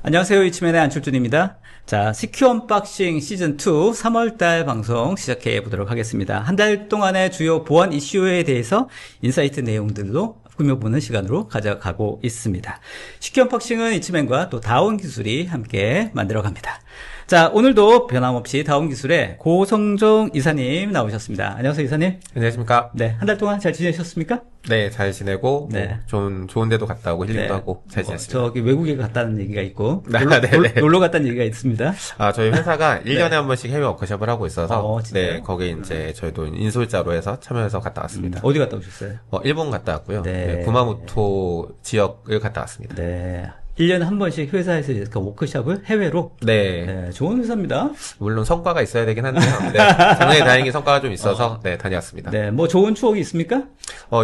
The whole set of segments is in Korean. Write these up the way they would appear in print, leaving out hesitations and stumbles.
안녕하세요. 이치맨의 안철준입니다. 자, 시큐 언박싱 시즌2 3월달 방송 시작해 보도록 하겠습니다. 한 달 동안의 주요 보안 이슈에 대해서 인사이트 내용들도 꾸며보는 시간으로 가져가고 있습니다. 시큐 언박싱은 이치맨과 또 다운 기술이 함께 만들어갑니다. 자, 오늘도 변함없이 다운 기술의 고성종 이사님 나오셨습니다. 안녕하세요, 이사님. 안녕하십니까. 네, 한 달 동안 잘 지내셨습니까? 네, 잘 지내고, 네. 좋은 데도 갔다 오고, 힐링도 하고, 잘 지냈습니다. 저기 외국에 갔다는 얘기가 있고, 네네. 놀러 갔다는 얘기가 있습니다. 저희 회사가 1년에 한 번씩 해외 워크숍을 하고 있어서, 진짜요? 네, 거기 이제 저희도 인솔자로 해서 참여해서 갔다 왔습니다. 어디 갔다 오셨어요? 일본 갔다 왔고요. 네. 네, 구마모토 지역을 갔다 왔습니다. 네. 1년에 한 번씩 회사에서 이렇게 워크숍을 해외로? 네. 네. 좋은 회사입니다. 물론 성과가 있어야 되긴 한데요. 네. 작년에 다행히 성과가 좀 있어서, 네, 다녀왔습니다. 네. 뭐 좋은 추억이 있습니까?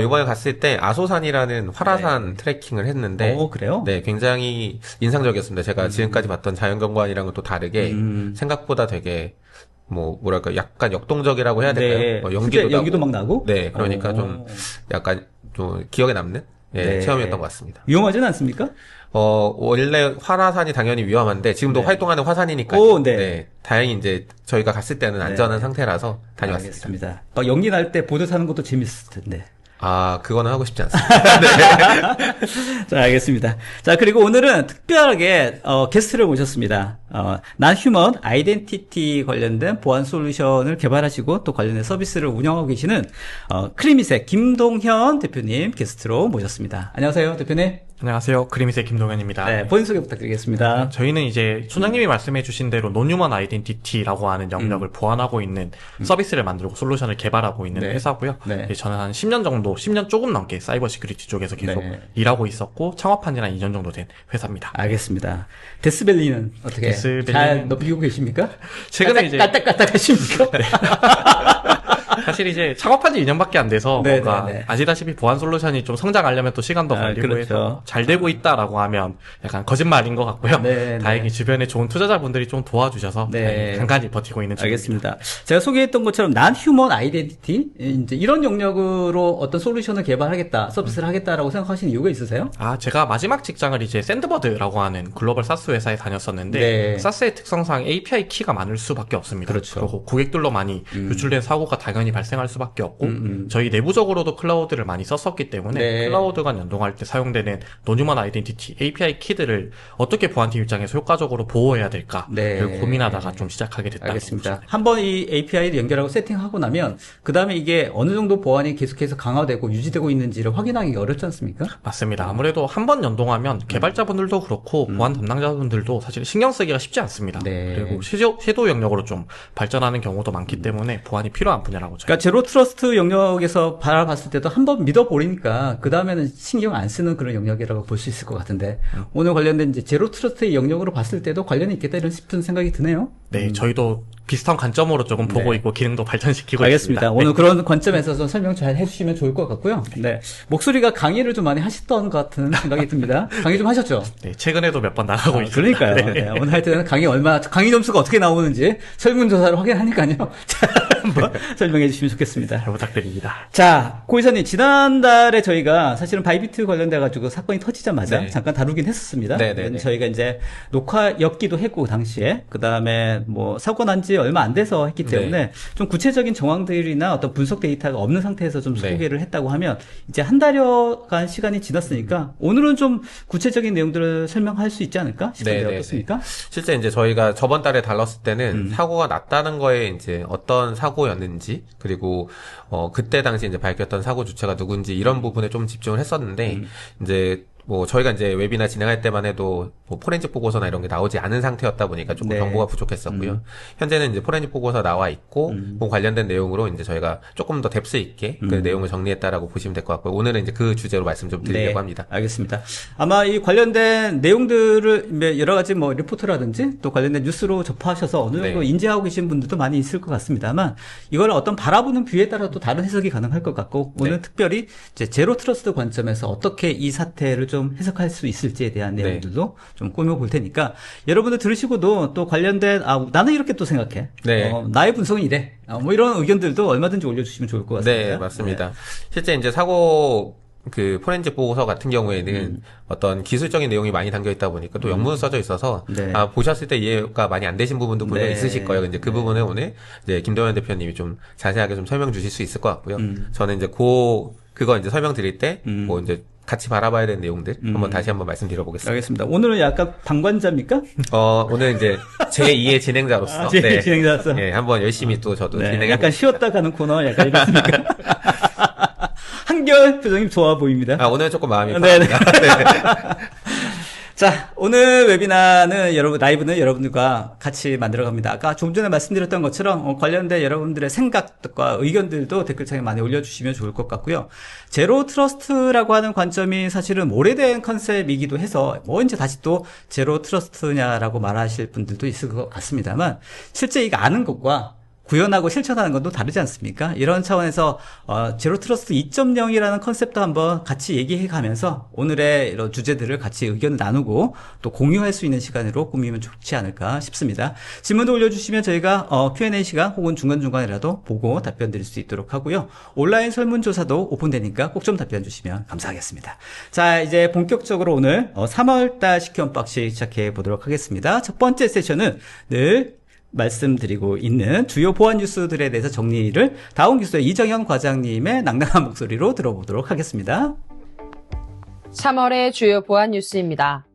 이번에 갔을 때 아소산이라는 활화산 트레킹을 했는데, 그래요? 네, 굉장히 인상적이었습니다. 제가 지금까지 봤던 자연경관이랑은 또 다르게, 생각보다 되게, 뭐랄까, 약간 역동적이라고 해야 될까요? 네. 연기도 막 나고? 네, 그러니까 좀, 약간, 좀, 기억에 남는, 네. 체험이었던 것 같습니다. 위험하진 않습니까? 원래 활화산이 당연히 위험한데, 지금도 활동하는 화산이니까요. 네. 다행히 이제, 저희가 갔을 때는 안전한 상태라서 다녀왔습니다. 알겠습니다. 막 연기 날 때 보드 타는 것도 재밌을 텐데. 그거는 하고 싶지 않습니다. 네. 자, 알겠습니다. 자, 그리고 오늘은 특별하게, 게스트를 모셨습니다. non-human identity 관련된 보안 솔루션을 개발하시고 또 관련된 서비스를 운영하고 계시는, 크리밋의 김동현 대표님 게스트로 모셨습니다. 안녕하세요, 대표님. 안녕하세요. 크리밋의 김동현입니다. 네, 본인 소개 부탁드리겠습니다. 저희는 이제 총장님이 말씀해주신 대로 논휴먼 아이덴티티라고 하는 영역을 보완하고 있는 서비스를 만들고 솔루션을 개발하고 있는 회사고요. 네. 저는 한 10년 정도, 10년 조금 넘게 사이버 시큐리티 쪽에서 계속 일하고 있었고 창업한 지는 한 2년 정도 된 회사입니다. 알겠습니다. 데스밸리는 어떻게 잘 높이고 계십니까? 최근에 이제 까딱까딱 하십니까? 네. 사실 이제 창업한 지 2년밖에 안 돼서 뭔가 아시다시피 보안 솔루션이 좀 성장하려면 또 시간도 걸리고 그렇죠. 해서 잘 되고 있다라고 하면 약간 거짓말인 것 같고요. 다행히 주변에 좋은 투자자분들이 좀 도와주셔서 간간히 버티고 있는 중입니다. 알겠습니다. 제가 소개했던 것처럼 non-human identity 이제 이런 영역으로 어떤 솔루션을 개발하겠다, 서비스를 하겠다라고 생각하시는 이유가 있으세요? 제가 마지막 직장을 이제 샌드버드라고 하는 글로벌 사스 회사에 다녔었는데 사스의 특성상 API 키가 많을 수밖에 없습니다. 그렇죠. 그리고 고객들로 많이 유출된 사고가 당연히 발생할 수밖에 없고 저희 내부적으로도 클라우드를 많이 썼었기 때문에 클라우드간 연동할 때 사용되는 논휴먼 아이덴티티 API 키들을 어떻게 보안팀 입장에서 효과적으로 보호해야 될까를 고민하다가 좀 시작하게 됐다. 알겠습니다. 한번 이 API를 연결하고 세팅하고 나면 그 다음에 이게 어느 정도 보안이 계속해서 강화되고 유지되고 있는지를 확인하기 어렵지 않습니까? 맞습니다. 아무래도 한 번 연동하면 개발자분들도 그렇고 보안 담당자분들도 사실 신경 쓰기가 쉽지 않습니다. 그리고 섀도우 영역으로 좀 발전하는 경우도 많기 때문에 보안이 필요한 분야라고 그러니까 제로 트러스트 영역에서 바라봤을 때도 한번 믿어버리니까 그 다음에는 신경 안 쓰는 그런 영역이라고 볼 수 있을 것 같은데 오늘 관련된 이제 제로 트러스트의 영역으로 봤을 때도 관련이 있겠다 이런 싶은 생각이 드네요. 네, 저희도 비슷한 관점으로 조금 보고 있고 기능도 발전시키고 알겠습니다. 있습니다. 오늘 그런 관점에서 좀 설명 잘 해주시면 좋을 것 같고요. 네, 목소리가 강의를 좀 많이 하셨던 것 같은 생각이 듭니다. 강의 좀 하셨죠? 네, 최근에도 몇 번 나가고 있습니다. 그러니까요. 네, 오늘 할 때는 강의 점수가 어떻게 나오는지 설문조사를 확인하니까요. 자, 한번 설명해 주시면 좋겠습니다. 잘 부탁드립니다. 자, 고 이사님, 지난달에 저희가 사실은 바이비트 관련돼가지고 사건이 터지자마자 잠깐 다루긴 했었습니다. 저희가 이제 녹화였기도 했고, 당시에. 그 다음에 사고 난 지 얼마 안 돼서 했기 때문에 좀 구체적인 정황들이나 어떤 분석 데이터가 없는 상태에서 좀 소개를 했다고 하면 이제 한 달여간 시간이 지났으니까 오늘은 좀 구체적인 내용들을 설명할 수 있지 않을까 싶은데 어떻습니까? 실제 이제 저희가 저번 달에 다뤘을 때는 사고가 났다는 거에 이제 어떤 사고였는지 그리고 그때 당시 이제 밝혔던 사고 주체가 누군지 이런 부분에 좀 집중을 했었는데 이제 저희가 이제 웹이나 진행할 때만 해도 포렌식 보고서나 이런 게 나오지 않은 상태였다 보니까 조금 정보가 부족했었고요. 현재는 이제 포렌식 보고서 나와 있고, 그 관련된 내용으로 이제 저희가 조금 더 뎁스 있게 그 내용을 정리했다라고 보시면 될 것 같고요. 오늘은 이제 그 주제로 말씀 좀 드리려고 합니다. 알겠습니다. 아마 이 관련된 내용들을 여러 가지 리포트라든지 또 관련된 뉴스로 접하셔서 어느 정도 인지하고 계신 분들도 많이 있을 것 같습니다만, 이걸 어떤 바라보는 뷰에 따라 또 다른 해석이 가능할 것 같고, 오늘 특별히 이제 제로 트러스트 관점에서 어떻게 이 사태를 좀 해석할 수 있을지에 대한 내용들도 좀 꾸며볼 테니까 여러분들 들으시고도 또 관련된 나는 이렇게 또 생각해. 나의 분석은 이래. 이런 의견들도 얼마든지 올려주시면 좋을 것 같습니다. 네, 맞습니다. 실제 이제 사고 그 포렌식 보고서 같은 경우에는 어떤 기술적인 내용이 많이 담겨 있다 보니까 또 영문으로 써져 있어서 네. 보셨을 때 이해가 많이 안 되신 부분도 분명 네. 있으실 거예요. 이제 그 부분에 오늘 이제 김동현 대표님이 좀 자세하게 좀 설명 주실 수 있을 것 같고요. 저는 이제 그거 이제 설명드릴 때 뭐 이제 같이 바라봐야 되는 내용들 한번 다시 한번 말씀드려보겠습니다. 알겠습니다. 오늘은 약간 방관자입니까? 오늘 이제 제2의 진행자로서 제2의 진행자로서 한번 열심히 또 저도 진행해 약간 쉬었다 가는 코너 약간 이렇습니까? 한결 표정이 좋아 보입니다. 오늘 조금 마음이 네네. 편합니다. 자, 오늘 웨비나는 라이브는 여러분들과 같이 만들어 갑니다. 아까 좀 전에 말씀드렸던 것처럼 관련된 여러분들의 생각과 의견들도 댓글창에 많이 올려주시면 좋을 것 같고요. 제로 트러스트라고 하는 관점이 사실은 오래된 컨셉이기도 해서 뭐 이제 다시 또 제로 트러스트냐라고 말하실 분들도 있을 것 같습니다만 실제 이거 아는 것과 구현하고 실천하는 건 또 다르지 않습니까? 이런 차원에서 제로 트러스트 2.0이라는 컨셉도 한번 같이 얘기해 가면서 오늘의 이런 주제들을 같이 의견을 나누고 또 공유할 수 있는 시간으로 꾸미면 좋지 않을까 싶습니다. 질문도 올려주시면 저희가 Q&A 시간 혹은 중간중간이라도 보고 답변 드릴 수 있도록 하고요. 온라인 설문조사도 오픈되니까 꼭 좀 답변 주시면 감사하겠습니다. 자, 이제 본격적으로 오늘 3월달 식혜 언박싱 시작해 보도록 하겠습니다. 첫 번째 세션은 늘 말씀드리고 있는 주요 보안 뉴스들에 대해서 정리를 다운기술의 이정현 과장님의 낭낭한 목소리로 들어보도록 하겠습니다. 3월의 주요 보안 뉴스입니다.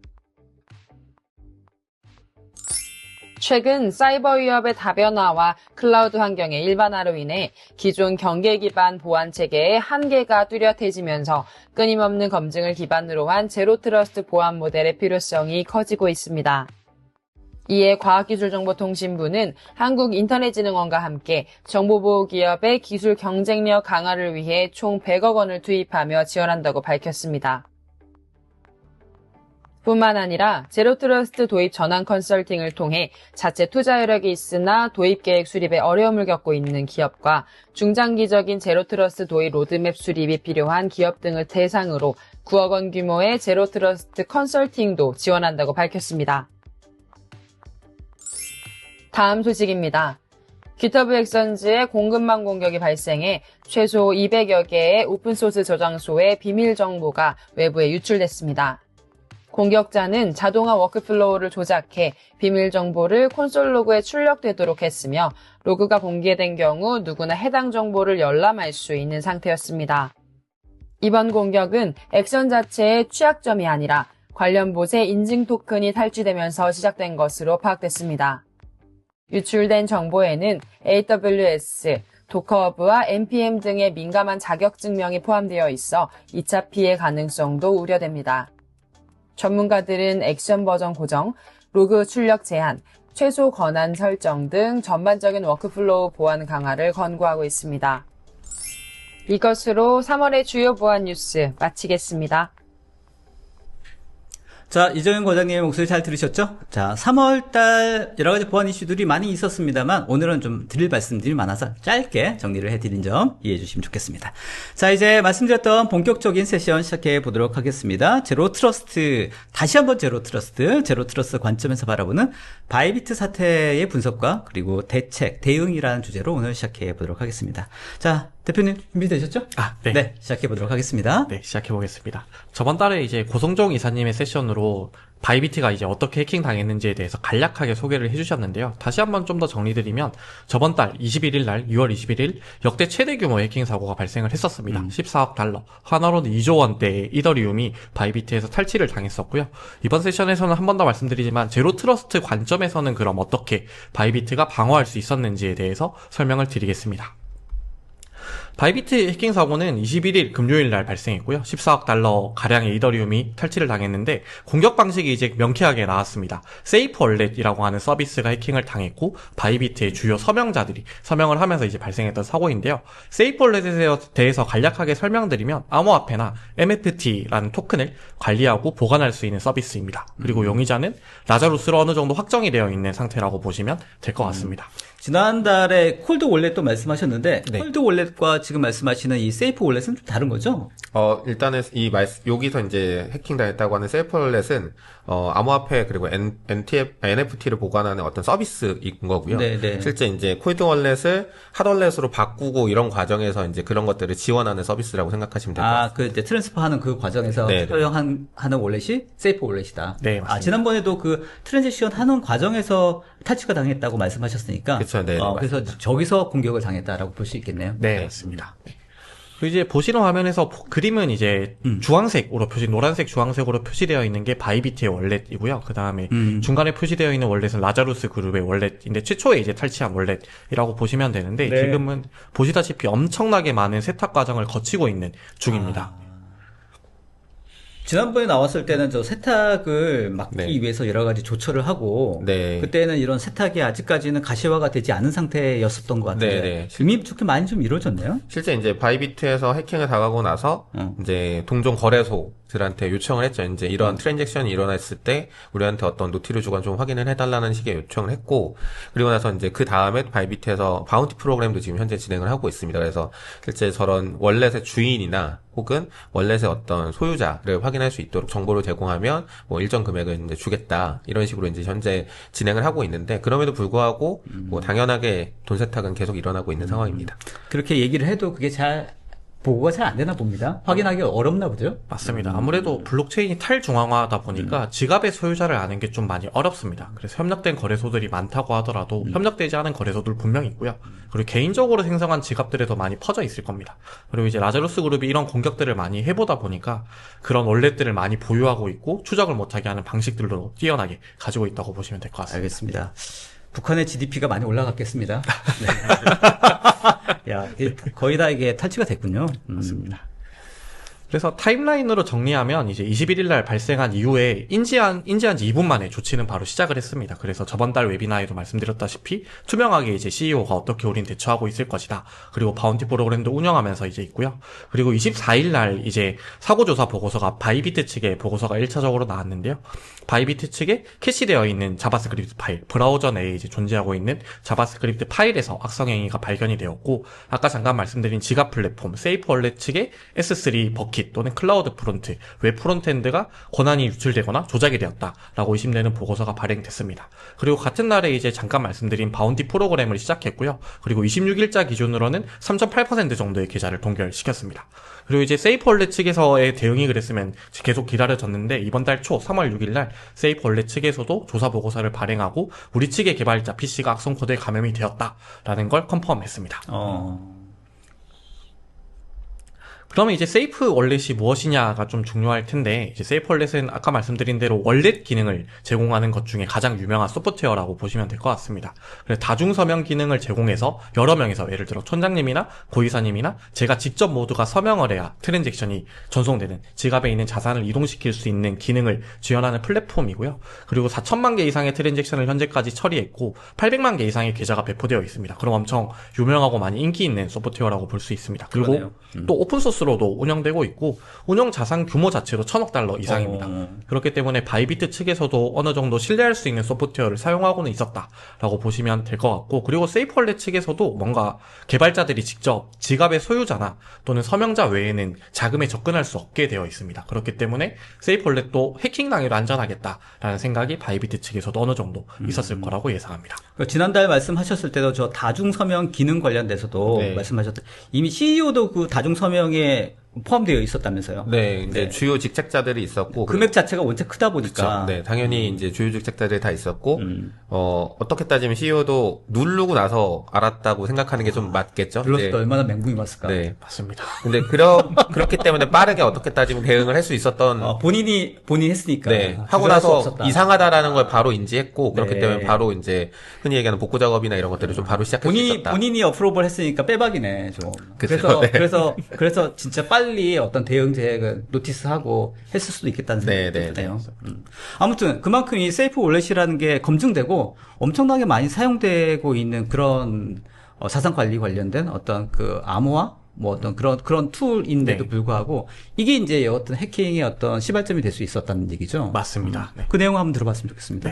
최근 사이버 위협의 다변화와 클라우드 환경의 일반화로 인해 기존 경계 기반 보안 체계의 한계가 뚜렷해지면서 끊임없는 검증을 기반으로 한 제로 트러스트 보안 모델의 필요성이 커지고 있습니다. 이에 과학기술정보통신부는 한국인터넷진흥원과 함께 정보보호기업의 기술 경쟁력 강화를 위해 총 100억 원을 투입하며 지원한다고 밝혔습니다. 뿐만 아니라 제로트러스트 도입 전환 컨설팅을 통해 자체 투자 여력이 있으나 도입 계획 수립에 어려움을 겪고 있는 기업과 중장기적인 제로트러스트 도입 로드맵 수립이 필요한 기업 등을 대상으로 9억 원 규모의 제로트러스트 컨설팅도 지원한다고 밝혔습니다. 다음 소식입니다. GitHub 액션즈에 공급망 공격이 발생해 최소 200여 개의 오픈소스 저장소의 비밀 정보가 외부에 유출됐습니다. 공격자는 자동화 워크플로우를 조작해 비밀 정보를 콘솔 로그에 출력되도록 했으며 로그가 공개된 경우 누구나 해당 정보를 열람할 수 있는 상태였습니다. 이번 공격은 액션 자체의 취약점이 아니라 관련 봇의 인증 토큰이 탈취되면서 시작된 것으로 파악됐습니다. 유출된 정보에는 AWS, 도커허브와 npm 등의 민감한 자격 증명이 포함되어 있어 2차 피해 가능성도 우려됩니다. 전문가들은 액션 버전 고정, 로그 출력 제한, 최소 권한 설정 등 전반적인 워크플로우 보안 강화를 권고하고 있습니다. 이것으로 3월의 주요 보안 뉴스 마치겠습니다. 자, 이정현 과장님의 목소리 잘 들으셨죠? 자, 3월달 여러 가지 보안 이슈들이 많이 있었습니다만 오늘은 좀 드릴 말씀들이 많아서 짧게 정리를 해드린 점 이해해 주시면 좋겠습니다. 자, 이제 말씀드렸던 본격적인 세션 시작해 보도록 하겠습니다. 제로 트러스트, 다시 한번 제로 트러스트 관점에서 바라보는 바이비트 사태의 분석과 그리고 대책, 대응이라는 주제로 오늘 시작해 보도록 하겠습니다. 자, 대표님 준비되셨죠? 네, 시작해 보도록 하겠습니다. 네, 시작해 보겠습니다. 저번 달에 이제 고성종 이사님의 세션으로 바이비트가 이제 어떻게 해킹 당했는지에 대해서 간략하게 소개를 해주셨는데요. 다시 한번 좀 더 정리드리면 저번 달 21일 날 6월 21일 역대 최대 규모 해킹 사고가 발생을 했었습니다. 14억 달러, 하나로는 2조 원대의 이더리움이 바이비트에서 탈취를 당했었고요. 이번 세션에서는 한 번 더 말씀드리지만 제로 트러스트 관점에서는 그럼 어떻게 바이비트가 방어할 수 있었는지에 대해서 설명을 드리겠습니다. 바이비트 해킹 사고는 21일 금요일 날 발생했고요. 14억 달러 가량의 이더리움이 탈취를 당했는데 공격 방식이 이제 명쾌하게 나왔습니다. 세이프 월렛이라고 하는 서비스가 해킹을 당했고 바이비트의 주요 서명자들이 서명을 하면서 이제 발생했던 사고인데요. 세이프 월렛에 대해서 간략하게 설명드리면 암호화폐나 MFT라는 토큰을 관리하고 보관할 수 있는 서비스입니다. 그리고 용의자는 라자루스로 어느 정도 확정이 되어 있는 상태라고 보시면 될 것 같습니다. 지난달에 콜드 월렛도 말씀하셨는데 네. 콜드 월렛과 지금 말씀하시는 이 세이프 월렛은 좀 다른 거죠? 일단은 여기서 이제 해킹당했다고 하는 셀프월렛은 암호화폐 그리고 NFT를 보관하는 어떤 서비스인 거고요. 네네. 실제 이제 콜드 월렛을 핫월렛으로 바꾸고 이런 과정에서 이제 그런 것들을 지원하는 서비스라고 생각하시면 될 것 같습니다. 그 이제 트랜스퍼하는 그 과정에서 네네. 사용하는 월렛이 세이프 월렛이다. 네, 맞습니다. 지난번에도 그 트랜지션 하는 과정에서 탈취가 당했다고 말씀하셨으니까. 그쵸, 네, 그래서 저기서 공격을 당했다라고 볼 수 있겠네요. 네, 맞습니다. 그리고 이제 보시는 화면에서 그림은 이제 주황색으로 노란색 주황색으로 표시되어 있는 게 바이비트의 월렛이고요. 그 다음에 중간에 표시되어 있는 월렛은 라자루스 그룹의 월렛인데 최초에 이제 탈취한 월렛이라고 보시면 되는데 네. 지금은 보시다시피 엄청나게 많은 세탁 과정을 거치고 있는 중입니다. 지난번에 나왔을 때는 저 세탁을 막기 네. 위해서 여러 가지 조처를 하고 네. 그때는 이런 세탁이 아직까지는 가시화가 되지 않은 상태였었던 것 같은데 네. 이미 좋게 많이 좀 이루어졌네요. 실제 이제 바이비트에서 해킹을 당하고 나서 이제 동종 거래소들한테 요청을 했죠. 이제 이런 트랜잭션이 일어났을 때 우리한테 어떤 노티를 주건 좀 확인을 해달라는 식의 요청을 했고, 그리고 나서 이제 그 다음에 바이비트에서 바운티 프로그램도 지금 현재 진행을 하고 있습니다. 그래서 실제 저런 월렛의 주인이나 혹은 월렛의 어떤 소유자를 확인할 수 있도록 정보를 제공하면 뭐 일정 금액을 이제 주겠다, 이런 식으로 이제 현재 진행을 하고 있는데, 그럼에도 불구하고 뭐 당연하게 돈 세탁은 계속 일어나고 있는 상황입니다. 그렇게 얘기를 해도 그게 보고가 잘 안 되나 봅니다. 확인하기 어렵나 보죠? 맞습니다. 아무래도 블록체인이 탈중앙화하다 보니까 지갑의 소유자를 아는 게 좀 많이 어렵습니다. 그래서 협력된 거래소들이 많다고 하더라도 협력되지 않은 거래소들 분명히 있고요. 그리고 개인적으로 생성한 지갑들에도 많이 퍼져 있을 겁니다. 그리고 이제 라자루스 그룹이 이런 공격들을 많이 해보다 보니까 그런 월렛들을 많이 보유하고 있고 추적을 못하게 하는 방식들로 뛰어나게 가지고 있다고 보시면 될 것 같습니다. 알겠습니다. 북한의 GDP가 많이 올라갔겠습니다. 네. 야, 거의 다 이게 탈취가 됐군요. 맞습니다. 그래서 타임라인으로 정리하면 이제 21일 날 발생한 이후에 인지한 지 2분 만에 조치는 바로 시작을 했습니다. 그래서 저번 달 웨비나에도 말씀드렸다시피 투명하게 이제 CEO가 어떻게 우린 대처하고 있을 것이다. 그리고 바운티 프로그램도 운영하면서 이제 있고요. 그리고 24일 날 이제 사고조사 보고서가 바이비트 측의 보고서가 1차적으로 나왔는데요. 바이비트 측에 캐시되어 있는 자바스크립트 파일, 브라우저 내에 이제 존재하고 있는 자바스크립트 파일에서 악성 행위가 발견이 되었고, 아까 잠깐 말씀드린 지갑 플랫폼 세이프월렛 측의 S3 버킷 또는 클라우드 프론트, 웹 프론트엔드가 권한이 유출되거나 조작이 되었다라고 의심되는 보고서가 발행됐습니다. 그리고 같은 날에 이제 잠깐 말씀드린 바운티 프로그램을 시작했고요. 그리고 26일자 기준으로는 3.8% 정도의 계좌를 동결시켰습니다. 그리고 이제 세이프월렛 측에서의 대응이 그랬으면 계속 기다려졌는데, 이번 달 초 3월 6일 날 세이프월렛 측에서도 조사 보고서를 발행하고 우리 측의 개발자 PC가 악성 코드에 감염이 되었다라는 걸 컨펌했습니다. 그러면 이제 세이프 월렛이 무엇이냐가 좀 중요할 텐데, 이제 세이프 월렛은 아까 말씀드린 대로 월렛 기능을 제공하는 것 중에 가장 유명한 소프트웨어라고 보시면 될 것 같습니다. 그래서 다중 서명 기능을 제공해서 여러 명에서, 예를 들어 촌장님이나 고이사님이나 제가 직접 모두가 서명을 해야 트랜잭션이 전송되는, 지갑에 있는 자산을 이동시킬 수 있는 기능을 지원하는 플랫폼이고요. 그리고 4천만 개 이상의 트랜잭션을 현재까지 처리했고 800만 개 이상의 계좌가 배포되어 있습니다. 그럼 엄청 유명하고 많이 인기 있는 소프트웨어라고 볼 수 있습니다. 그리고 또 오픈소스로도 운영되고 있고 운영 자산 규모 자체도 $1,000억 이상입니다. 그렇기 때문에 바이비트 측에서도 어느 정도 신뢰할 수 있는 소프트웨어를 사용하고는 있었다라고 보시면 될 것 같고, 그리고 세이프월렛 측에서도 뭔가 개발자들이 직접 지갑의 소유자나 또는 서명자 외에는 자금에 접근할 수 없게 되어 있습니다. 그렇기 때문에 세이프월렛도 해킹당해도 안전하겠다라는 생각이 바이비트 측에서도 어느 정도 있었을 거라고 예상합니다. 지난달 말씀하셨을 때도 저 다중 서명 기능 관련돼서도 말씀하셨던, 이미 CEO도 그 다중 서명에 포함되어 있었다면서요? 네, 이제 주요 직책자들이 있었고 금액 자체가 원체 크다 보니까. 그쵸. 네, 당연히 이제 주요 직책자들이 다 있었고 어떻게 따지면 CEO도 누르고 나서 알았다고 생각하는 게 좀 맞겠죠? 눌렀을 때 얼마나 멘붕이 왔을까? 네, 맞습니다. 근데 그렇기 때문에 빠르게 어떻게 따지면 대응을 할 수 있었던 본인이 했으니까. 네, 하고 나서 이상하다라는 걸 바로 인지했고 그렇기 때문에 바로 이제 흔히 얘기하는 복구 작업이나 이런 것들을 좀 바로 시작할 수 있었다. 본인이 어프로벌 했으니까 빼박이네 좀. 그쵸, 그래서 진짜 빨리 어떤 대응 계획을 노티스하고 했을 수도 있겠다는 생각이 드네요. 아무튼 그만큼 이 세이프 월렛이라는 게 검증되고 엄청나게 많이 사용되고 있는 그런 자산 관리 관련된 어떤 그 암호화 뭐 어떤 그런 툴인데도 불구하고 이게 이제 어떤 해킹의 어떤 시발점이 될 수 있었다는 얘기죠. 맞습니다. 그 내용 한번 들어봤으면 좋겠습니다.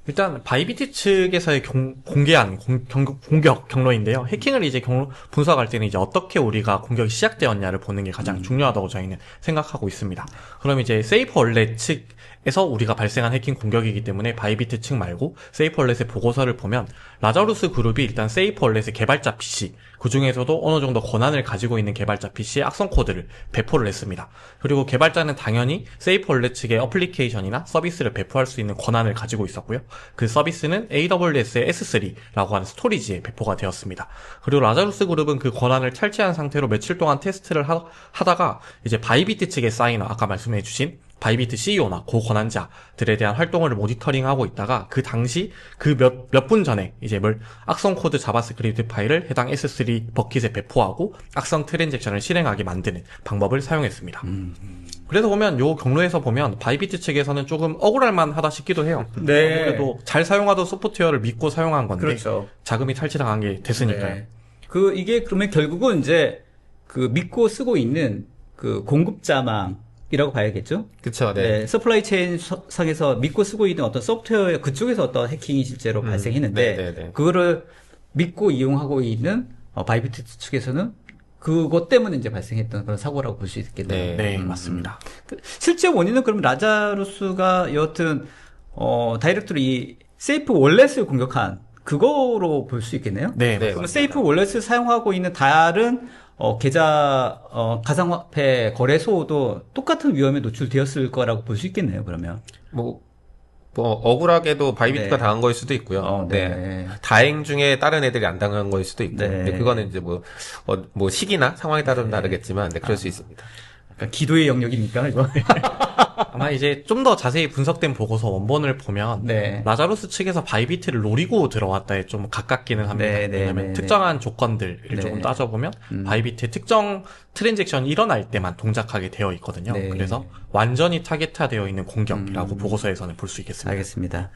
일단 바이비트 측에서의 공개한 공격 경로인데요. 해킹을 이제 분석할 때는 이제 어떻게 우리가 공격이 시작되었냐를 보는 게 가장 중요하다고 저희는 생각하고 있습니다. 그럼 이제 세이프 원렛 측에서 우리가 발생한 해킹 공격이기 때문에 바이비트 측 말고 세이프 원렛의 보고서를 보면 라자루스 그룹이 일단 세이프 원렛의 개발자 PC, 그 중에서도 어느 정도 권한을 가지고 있는 개발자 PC의 악성 코드를 배포를 했습니다. 그리고 개발자는 당연히 세이프 원렛 측의 어플리케이션이나 서비스를 배포할 수 있는 권한을 가지고 있었고요. 그 서비스는 AWS의 S3라고 하는 스토리지에 배포가 되었습니다. 그리고 라자루스 그룹은 그 권한을 탈취한 상태로 며칠 동안 테스트를 하다가 이제 바이비트 측의 사이너, 아까 말씀해주신 바이비트 CEO나 고 권한자들에 대한 활동을 모니터링하고 있다가 그 당시 그 몇 분 전에 이제 악성 코드 자바스크립트 파일을 해당 S3 버킷에 배포하고 악성 트랜잭션을 실행하게 만드는 방법을 사용했습니다. 그래서 보면 요 경로에서 보면 바이비트 측에서는 조금 억울할 만하다 싶기도 해요. 네. 아무래도 잘 사용하던 소프트웨어를 믿고 사용한 건데 그렇죠. 자금이 탈취당한 게 됐으니까요. 네. 이게 그러면 결국은 이제 그 믿고 쓰고 있는 그 공급자망이라고 봐야겠죠? 그쵸, 네. 네. 서플라이 체인 상에서 믿고 쓰고 있는 어떤 소프트웨어 그쪽에서 어떤 해킹이 실제로 발생했는데 네. 그거를 믿고 이용하고 있는 바이비트 측에서는 그것 때문에 이제 발생했던 그런 사고라고 볼 수 있겠네요. 네, 맞습니다. 실제 원인은 그럼 라자루스가 여하튼 다이렉트로 이 세이프 월렛을 공격한 그거로 볼 수 있겠네요. 네, 그럼 세이프 월렛을 사용하고 있는 다른 계좌 가상화폐 거래소도 똑같은 위험에 노출되었을 거라고 볼 수 있겠네요. 그러면 억울하게도 바이비트가 네. 당한 거일 수도 있고요. 네. 다행 중에 다른 애들이 안 당한 거일 수도 있고. 네. 근데 그거는 이제 시기나 상황에 따르면 다르겠지만, 네, 그럴 수 있습니다. 그러니까 기도의 영역입니까, 이거? 아마 이제 좀 더 자세히 분석된 보고서 원본을 보면 네. 라자루스 측에서 바이비트를 노리고 들어왔다에 좀 가깝기는 합니다. 네, 왜냐하면 네. 특정한 조건들을 네. 조금 따져보면 바이비트의 특정 트랜잭션이 일어날 때만 동작하게 되어 있거든요. 네. 그래서 완전히 타겟화되어 있는 공격이라고 보고서에서는 볼 수 있겠습니다. 알겠습니다.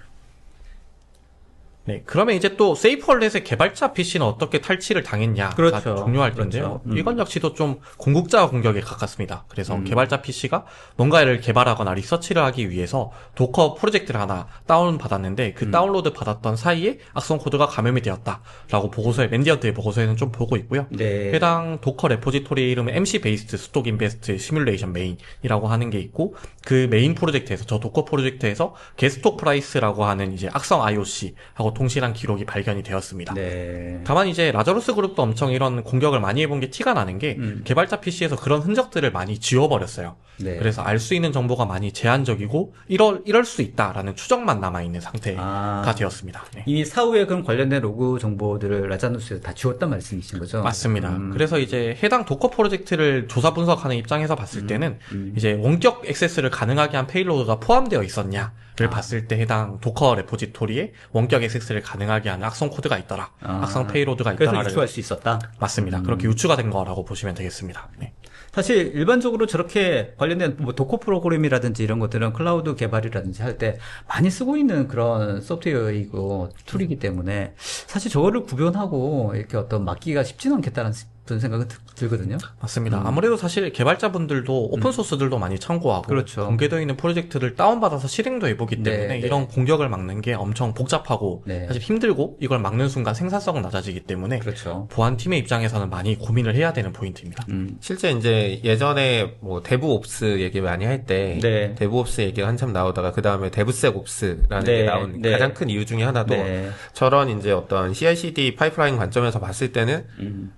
네, 그러면 이제 또 세이프 월렛의 개발자 PC는 어떻게 탈취를 당했냐가 그렇죠. 중요할 텐데요. 그렇죠. 이건 역시도 좀 궁극자 공격에 가깝습니다. 그래서 개발자 PC가 뭔가를 개발하거나 리서치를 하기 위해서 도커 프로젝트를 하나 다운받았는데 그 다운로드 받았던 사이에 악성 코드가 감염이 되었다라고 보고서에, 랜디언트의 보고서에는 좀 보고 있고요. 네. 해당 도커 레포지토리의 이름은 MC 베이스드 스톡 인베스트 시뮬레이션 메인이라고 하는 게 있고, 그 메인 프로젝트에서, 저 도커 프로젝트에서 게스톡 프라이스라고 하는 이제 악성 IOC하고 동실한 기록이 발견이 되었습니다. 네. 다만 이제 라자루스 그룹도 엄청 이런 공격을 많이 해본 게 티가 나는 게 개발자 PC에서 그런 흔적들을 많이 지워버렸어요. 네. 그래서 알 수 있는 정보가 많이 제한적이고 이럴 수 있다라는 추정만 남아있는 상태가 되었습니다. 네. 이미 사후에 그런 관련된 로그 정보들을 라자루스에서 다 지웠단 말씀이신 거죠? 맞습니다. 그래서 이제 해당 도커 프로젝트를 조사 분석하는 입장에서 봤을 때는 이제 원격 액세스를 가능하게 한 페일로드가 포함되어 있었냐를 봤을 때 해당 도커 레포지토리에 원격 액세스를 가능하게 하는 악성 코드가 있더라. 악성 페일로드가 있더라. 그래서 유추할 수 있었다? 맞습니다. 그렇게 유추가 된 거라고 보시면 되겠습니다. 네. 사실 일반적으로 저렇게 관련된 도커 프로그램이라든지 이런 것들은 클라우드 개발이라든지 할 때 많이 쓰고 있는 그런 소프트웨어이고 툴이기 때문에 사실 저거를 구별하고 이렇게 어떤 막기가 쉽지는 않겠다는 그런 생각은 들거든요. 맞습니다. 아무래도 사실 개발자분들도 오픈소스들도 많이 참고하고 그렇죠. 공개되어 있는 프로젝트를 다운받아서 실행도 해보기 때문에 네, 이런 공격을 막는 게 엄청 복잡하고 네. 사실 힘들고 이걸 막는 순간 생산성은 낮아지기 때문에 그렇죠. 보안팀의 입장에서는 많이 고민을 해야 되는 포인트입니다. 실제 이제 예전에 데브옵스 얘기 많이 할 때 네. 데브옵스 얘기가 한참 나오다가 그 다음에 데브섹옵스라는 네, 게 나온 네. 가장 큰 이유 중에 하나도 네. 저런 이제 어떤 CI/CD 파이프라인 관점에서 봤을 때는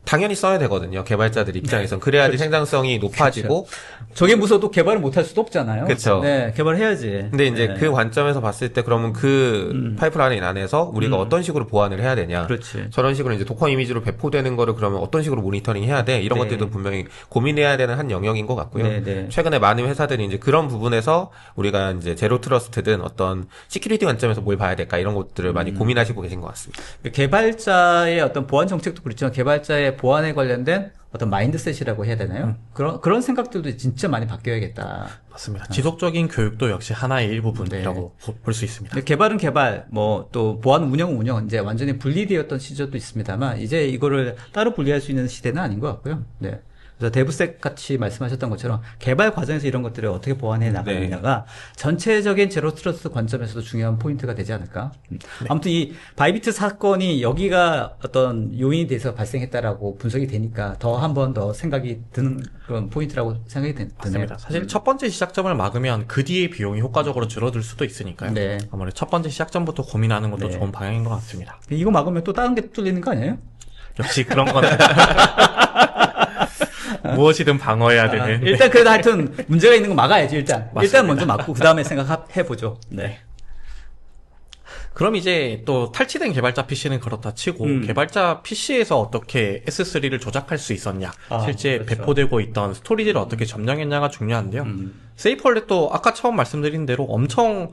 당연히 써야 되거든요. 개발자들 입장에선 그래야지 생산성이 높아지고 저게 무서워도 개발을 못할 수도 없잖아요. 그쵸. 네, 개발해야지. 근데 이제 네. 그 관점에서 봤을 때 그러면 그 파이프라인 안에서 우리가 어떤 식으로 보완을 해야 되냐. 그렇지. 저런 식으로 이제 도커 이미지로 배포되는 거를 그러면 어떤 식으로 모니터링 해야 돼. 이런 네. 것들도 분명히 고민해야 되는 한 영역인 것 같고요. 네, 네. 최근에 많은 회사들이 이제 그런 부분에서 우리가 이제 제로 트러스트든 어떤 시큐리티 관점에서 뭘 봐야 될까 이런 것들을 많이 고민하시고 계신 것 같습니다. 개발자의 어떤 보안 정책도 그렇지만 개발자의 보안에 관련된 어떤 마인드셋이라고 해야 되나요? 그런 생각들도 진짜 많이 바뀌어야겠다. 맞습니다. 지속적인 교육도 역시 하나의 일부분이라고 네. 볼 수 있습니다. 근데 개발은 개발, 또 보안 운영은 운영, 이제 완전히 분리되었던 시절도 있습니다만, 이제 이거를 따로 분리할 수 있는 시대는 아닌 것 같고요. 네. 그래서 데브섹 같이 말씀하셨던 것처럼 개발 과정에서 이런 것들을 어떻게 보완해 나가느냐가 전체적인 제로 트러스트 관점에서도 중요한 포인트가 되지 않을까. 아무튼 이 바이비트 사건이 여기가 어떤 요인이 돼서 발생했다라고 분석이 되니까 더 한 번 더 생각이 드는 그런 포인트라고 생각이 드네요. 맞습니다. 사실 첫 번째 시작점을 막으면 그 뒤에 비용이 효과적으로 줄어들 수도 있으니까요. 네. 아무래도 첫 번째 시작점부터 고민하는 것도 네. 좋은 방향인 것 같습니다. 이거 막으면 또 다른 게 뚫리는 거 아니에요? 역시 그런 거는 무엇이든 방어해야 되는. 일단 그래도 하여튼 문제가 있는 거 막아야지 일단. 맞습니다. 일단 먼저 막고 그 다음에 생각해보죠. 네. 그럼 이제 또 탈취된 개발자 PC는 그렇다 치고 개발자 PC에서 어떻게 S3를 조작할 수 있었냐, 실제 그렇죠. 배포되고 있던 스토리지를 어떻게 점령했냐가 중요한데요. 세이프월렛도 아까 처음 말씀드린 대로 엄청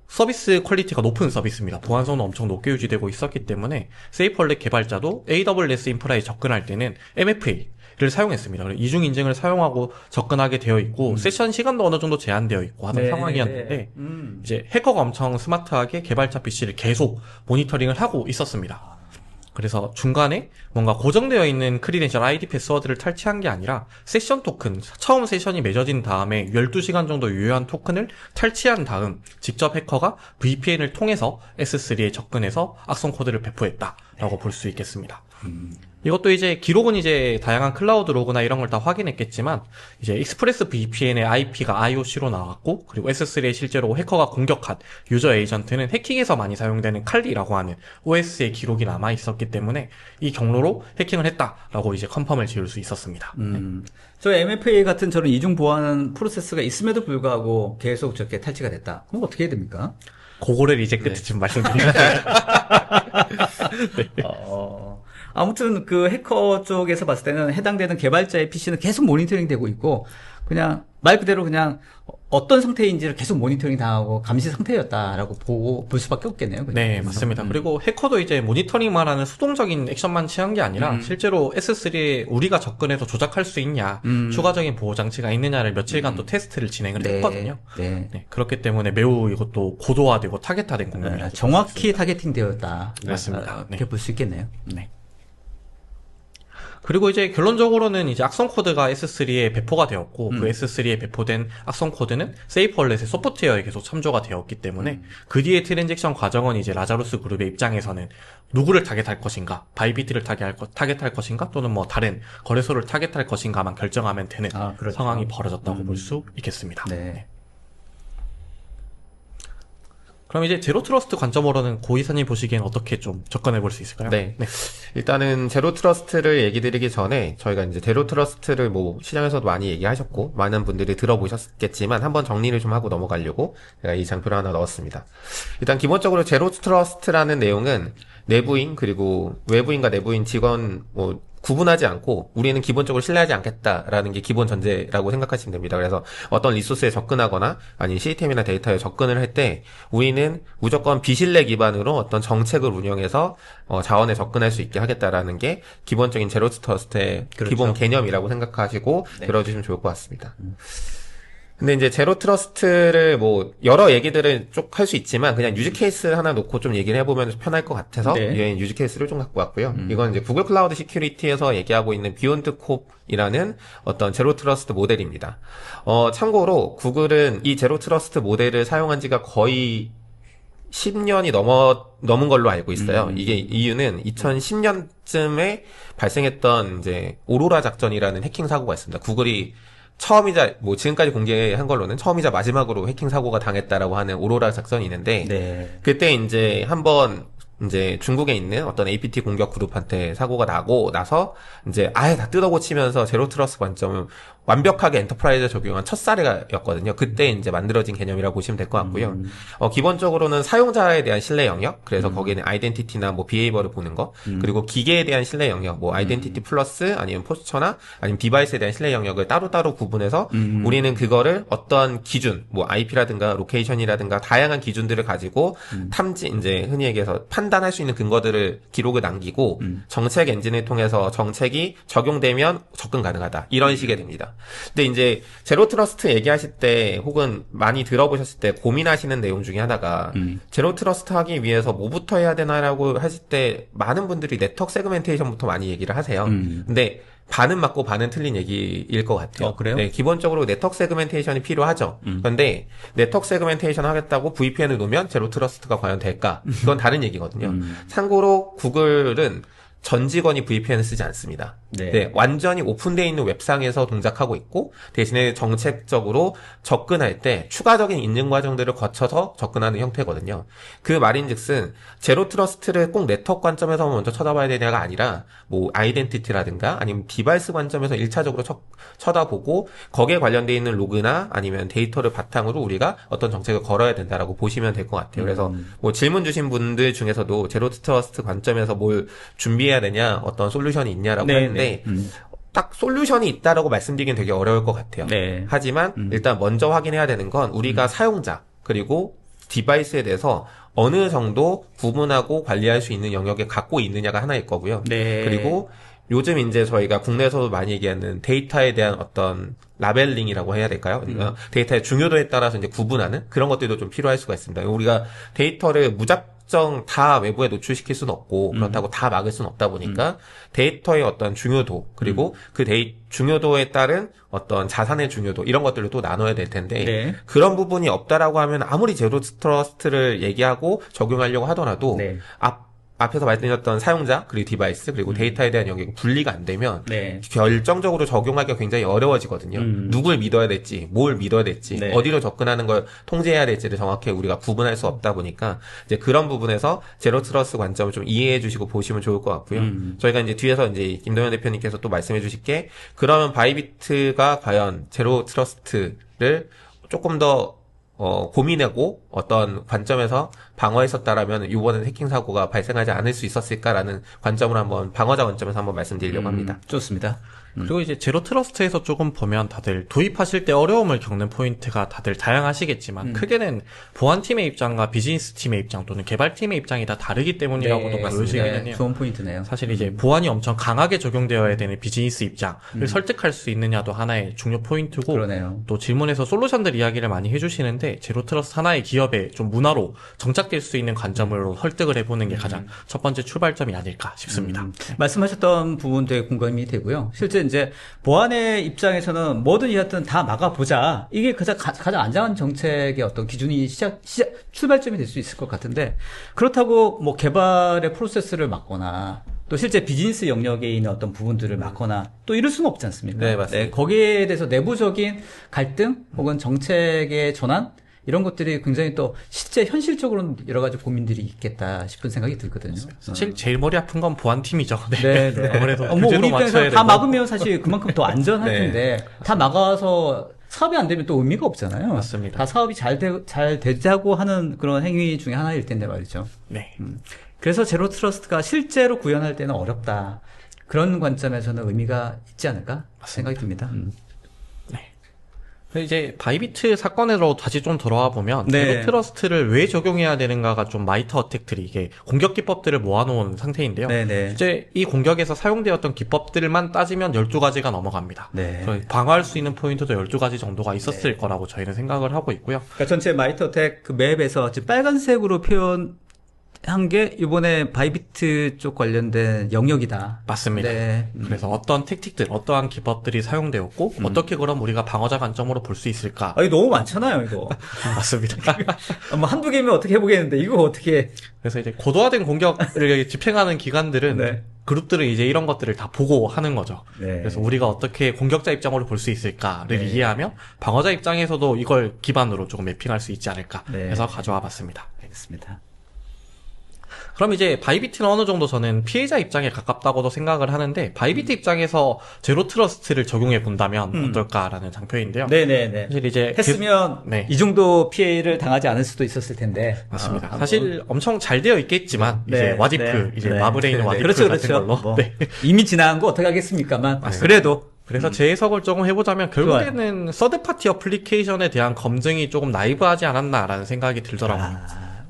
서비스 퀄리티가 높은 서비스입니다. 보안성은 엄청 높게 유지되고 있었기 때문에 세이프월렛 개발자도 AWS 인프라에 접근할 때는 MFA를 사용했습니다. 이중 인증을 사용하고 접근하게 되어 있고 세션 시간도 어느 정도 제한되어 있고 하는 네. 상황이었는데 이제 해커가 엄청 스마트하게 개발자 PC를 계속 모니터링을 하고 있었습니다. 그래서 중간에 뭔가 고정되어 있는 크리덴셜 ID 패스워드를 탈취한 게 아니라 세션 토큰, 처음 세션이 맺어진 다음에 12시간 정도 유효한 토큰을 탈취한 다음 직접 해커가 VPN을 통해서 S3에 접근해서 악성 코드를 배포했다라고 볼 수 있겠습니다. 이것도 이제 기록은 이제 다양한 클라우드 로그나 이런 걸 다 확인했겠지만 이제 익스프레스 VPN의 IP가 IOC로 나왔고 그리고 S3에 실제로 해커가 공격한 유저 에이전트는 해킹에서 많이 사용되는 칼리라고 하는 OS의 기록이 남아 있었기 때문에 이 경로로 해킹을 했다라고 이제 컨펌을 지을 수 있었습니다. 저 MFA 같은 저런 이중 보안 프로세스가 있음에도 불구하고 계속 저렇게 탈취가 됐다. 그럼 어떻게 해야 됩니까? 그거를 이제 끝쯤 말씀드리겠습니다. 아무튼 그 해커 쪽에서 봤을 때는 해당되는 개발자의 PC는 계속 모니터링 되고 있고 그냥 말 그대로 그냥 어떤 상태인지를 계속 모니터링 당하고 감시 상태였다라고 보고 볼 수밖에 없겠네요. 그냥. 네, 맞습니다. 그리고 해커도 이제 모니터링만 하는 수동적인 액션만 취한 게 아니라 실제로 S3에 우리가 접근해서 조작할 수 있냐, 추가적인 보호 장치가 있느냐를 며칠간 또 테스트를 진행을 했거든요. 네. 네, 그렇기 때문에 매우 이것도 고도화되고 타겟화된 공격이라고 정확히 타겟팅 되었다. 맞습니다. 이렇게 볼 수 있겠네요. 네. 그리고 이제 결론적으로는 이제 악성 코드가 S3에 배포가 되었고 그 S3에 배포된 악성 코드는 세이프월렛의 소프트웨어에 계속 참조가 되었기 때문에 그 뒤에 트랜잭션 과정은 이제 라자루스 그룹의 입장에서는 누구를 타겟할 것인가, 바이비트를 타겟할 것인가 또는 뭐 다른 거래소를 타겟할 것인가만 결정하면 되는 그렇죠. 상황이 벌어졌다고 볼 수 있겠습니다. 네. 그럼 이제 제로 트러스트 관점으로는 고 이사님 보시기엔 어떻게 좀 접근해 볼 수 있을까요? 네. 일단은 제로 트러스트를 얘기 드리기 전에 저희가 이제 제로 트러스트를 뭐 시장에서도 많이 얘기하셨고 많은 분들이 들어보셨겠지만 한번 정리를 좀 하고 넘어가려고 제가 이 장표를 하나 넣었습니다. 일단 기본적으로 제로 트러스트라는 내용은 내부인 그리고 외부인과 내부인 직원 뭐 구분하지 않고 우리는 기본적으로 신뢰하지 않겠다라는 게 기본 전제라고 생각하시면 됩니다. 그래서 어떤 리소스에 접근하거나 아니면 시스템이나 데이터에 접근을 할 때 우리는 무조건 비신뢰 기반으로 어떤 정책을 운영해서 자원에 접근할 수 있게 하겠다라는 게 기본적인 제로 트러스트의 그렇죠. 기본 개념이라고 생각하시고 들어주시면 좋을 것 같습니다. 근데 이제 제로 트러스트를 뭐 여러 얘기들을 쭉 할 수 있지만 그냥 유즈 케이스 하나 놓고 좀 얘기를 해보면 편할 것 같아서 이 유즈 케이스를 좀 갖고 왔고요. 이건 이제 구글 클라우드 시큐리티에서 얘기하고 있는 비욘드 콥이라는 어떤 제로 트러스트 모델입니다. 참고로 구글은 이 제로 트러스트 모델을 사용한 지가 거의 10년이 넘은 걸로 알고 있어요. 이게 이유는 2010년쯤에 발생했던 이제 오로라 작전이라는 해킹 사고가 있습니다. 구글이 처음이자 뭐 지금까지 공개한 걸로는 처음이자 마지막으로 해킹 사고가 당했다라고 하는 오로라 작전이 있는데 그때 이제 한번 이제 중국에 있는 어떤 APT 공격 그룹한테 사고가 나고 나서 이제 아예 다 뜯어고치면서 제로 트러스트 관점을 완벽하게 엔터프라이즈에 적용한 첫 사례였거든요. 그때 이제 만들어진 개념이라고 보시면 될 것 같고요. 기본적으로는 사용자에 대한 신뢰 영역, 그래서 거기는 아이덴티티나 뭐 비헤이버를 보는 거, 그리고 기계에 대한 신뢰 영역, 뭐 아이덴티티 플러스 아니면 포스처나 아니면 디바이스에 대한 신뢰 영역을 따로따로 구분해서 우리는 그거를 어떤 기준, 뭐 IP라든가 로케이션이라든가 다양한 기준들을 가지고 탐지, 이제 흔히 얘기해서 판단할 수 있는 근거들을 기록을 남기고 정책 엔진을 통해서 정책이 적용되면 접근 가능하다. 이런 식이 됩니다. 근데 이제 제로 트러스트 얘기하실 때 혹은 많이 들어보셨을 때 고민하시는 내용 중에 하나가 제로 트러스트 하기 위해서 뭐부터 해야 되나라고 하실 때 많은 분들이 네트워크 세그멘테이션부터 많이 얘기를 하세요. 근데 반은 맞고 반은 틀린 얘기일 것 같아요. 그래요? 네, 기본적으로 네트워크 세그멘테이션이 필요하죠. 그런데 네트워크 세그멘테이션 하겠다고 VPN을 놓으면 제로 트러스트가 과연 될까? 이건 다른 얘기거든요. 참고로 구글은 전 직원이 VPN을 쓰지 않습니다. 네, 완전히 오픈되어 있는 웹상에서 동작하고 있고 대신에 정책적으로 접근할 때 추가적인 인증 과정들을 거쳐서 접근하는 형태거든요. 그 말인즉슨 제로 트러스트를 꼭 네트워크 관점에서 먼저 쳐다봐야 되냐가 아니라 뭐 아이덴티티라든가 아니면 디바이스 관점에서 1차적으로 쳐다보고 거기에 관련되어 있는 로그나 아니면 데이터를 바탕으로 우리가 어떤 정책을 걸어야 된다라고 보시면 될 것 같아요. 그래서 뭐 질문 주신 분들 중에서도 제로 트러스트 관점에서 뭘 준비해야 되냐, 어떤 솔루션이 있냐라고 했는데 딱 솔루션이 있다라고 말씀드리긴 되게 어려울 것 같아요. 하지만 일단 먼저 확인해야 되는 건 우리가 사용자 그리고 디바이스에 대해서 어느 정도 구분하고 관리할 수 있는 영역에 갖고 있느냐가 하나일 거고요. 그리고 요즘 이제 저희가 국내에서도 많이 얘기하는 데이터에 대한 어떤 라벨링이라고 해야 될까요? 데이터의 중요도에 따라서 이제 구분하는 그런 것들도 좀 필요할 수가 있습니다. 우리가 데이터를 무작정 다 외부에 노출시킬 수는 없고 그렇다고 다 막을 수는 없다 보니까 데이터의 어떤 중요도 그리고 그 중요도에 따른 어떤 자산의 중요도 이런 것들을 또 나눠야 될 텐데 그런 부분이 없다라고 하면 아무리 제로 트러스트를 얘기하고 적용하려고 하더라도 앞에서 말씀드렸던 사용자 그리고 디바이스 그리고 데이터에 대한 영역이 분리가 안 되면 결정적으로 적용하기가 굉장히 어려워지거든요. 누굴 믿어야 될지 뭘 믿어야 될지 어디로 접근하는 걸 통제해야 될지를 정확히 우리가 구분할 수 없다 보니까 이제 그런 부분에서 제로 트러스트 관점을 좀 이해해 주시고 보시면 좋을 것 같고요. 저희가 이제 뒤에서 이제 김동현 대표님께서 또 말씀해 주실 게 그러면 바이비트가 과연 제로 트러스트를 조금 더 고민하고 어떤 관점에서 방어했었다라면 이번엔 해킹 사고가 발생하지 않을 수 있었을까라는 관점으로 한번 방어자 관점에서 한번 말씀드리려고 합니다. 좋습니다. 그리고 이제 제로 트러스트에서 조금 보면 다들 도입하실 때 어려움을 겪는 포인트가 다들 다양하시겠지만 크게는 보안팀의 입장과 비즈니스팀의 입장 또는 개발팀의 입장이 다 다르기 때문이라고도 보여지기는 해요. 좋은 포인트네요. 사실 이제 보안이 엄청 강하게 적용되어야 되는 비즈니스 입장을 설득할 수 있느냐도 하나의 중요 포인트고 또 질문에서 솔루션들 이야기를 많이 해주시는데 제로 트러스트 하나의 기업의 좀 문화로 정착될 수 있는 관점으로 설득을 해보는 게 가장 첫 번째 출발점이 아닐까 싶습니다. 말씀하셨던 부분 되게 공감이 되고요. 실제 이제 보안의 입장에서는 뭐든 하여튼 다 막아보자. 이게 가장 안전한 정책의 어떤 기준이 출발점이 될 수 있을 것 같은데 그렇다고 뭐 개발의 프로세스를 막거나 또 실제 비즈니스 영역에 있는 어떤 부분들을 막거나 또 이럴 수는 없지 않습니까? 네, 맞습니다. 거기에 대해서 내부적인 갈등 혹은 정책의 전환 이런 것들이 굉장히 또 실제 현실적으로는 여러 가지 고민들이 있겠다 싶은 생각이 들거든요. 사실 제일 머리 아픈 건 보안팀이죠. 아무래도 우리 입장에서 다 막으면 사실 그만큼 더 안전할 텐데 다 막아서 사업이 안 되면 또 의미가 없잖아요. 맞습니다. 다 사업이 잘 되자고 하는 그런 행위 중에 하나일 텐데 말이죠. 그래서 제로 트러스트가 실제로 구현할 때는 어렵다. 그런 관점에서는 의미가 있지 않을까 생각이 듭니다. 이제 바이비트 사건으로 다시 좀 돌아와 보면 제로 트러스트를 왜 적용해야 되는가가 좀 마이터 어택들이 이게 공격 기법들을 모아놓은 상태인데요. 이제 이 공격에서 사용되었던 기법들만 따지면 12가지가 넘어갑니다. 방어할 수 있는 포인트도 12가지 정도가 있었을 거라고 저희는 생각을 하고 있고요. 그러니까 전체 마이터 어택 그 맵에서 지금 빨간색으로 한 게 이번에 바이비트 쪽 관련된 영역이다. 맞습니다. 그래서 어떤 택틱들, 어떠한 기법들이 사용되었고 어떻게 그럼 우리가 방어자 관점으로 볼 수 있을까? 아니 너무 많잖아요, 이거. 맞습니다. 뭐 한두 개면 어떻게 해보겠는데 이거 어떻게? 그래서 이제 고도화된 공격을 집행하는 기관들은 그룹들은 이제 이런 것들을 다 보고 하는 거죠. 그래서 우리가 어떻게 공격자 입장으로 볼 수 있을까를 이해하면 방어자 입장에서도 이걸 기반으로 조금 매핑할 수 있지 않을까 해서 가져와 봤습니다. 알겠습니다. 그럼 이제 바이비트는 어느 정도 저는 피해자 입장에 가깝다고도 생각을 하는데 바이비트 입장에서 제로 트러스트를 적용해 본다면 어떨까라는 장표인데요. 사실 이제 했으면 이 정도 피해를 당하지 않을 수도 있었을 텐데. 맞습니다. 사실 엄청 잘 되어 있겠지만 이제 와디프, 이제 마브레인 와디프 같은 걸로 이미 지나간 거 어떻게 하겠습니까만 그래서 제 해석을 조금 해보자면 결국에는 서드파티 어플리케이션에 대한 검증이 조금 나이브하지 않았나라는 생각이 들더라고요.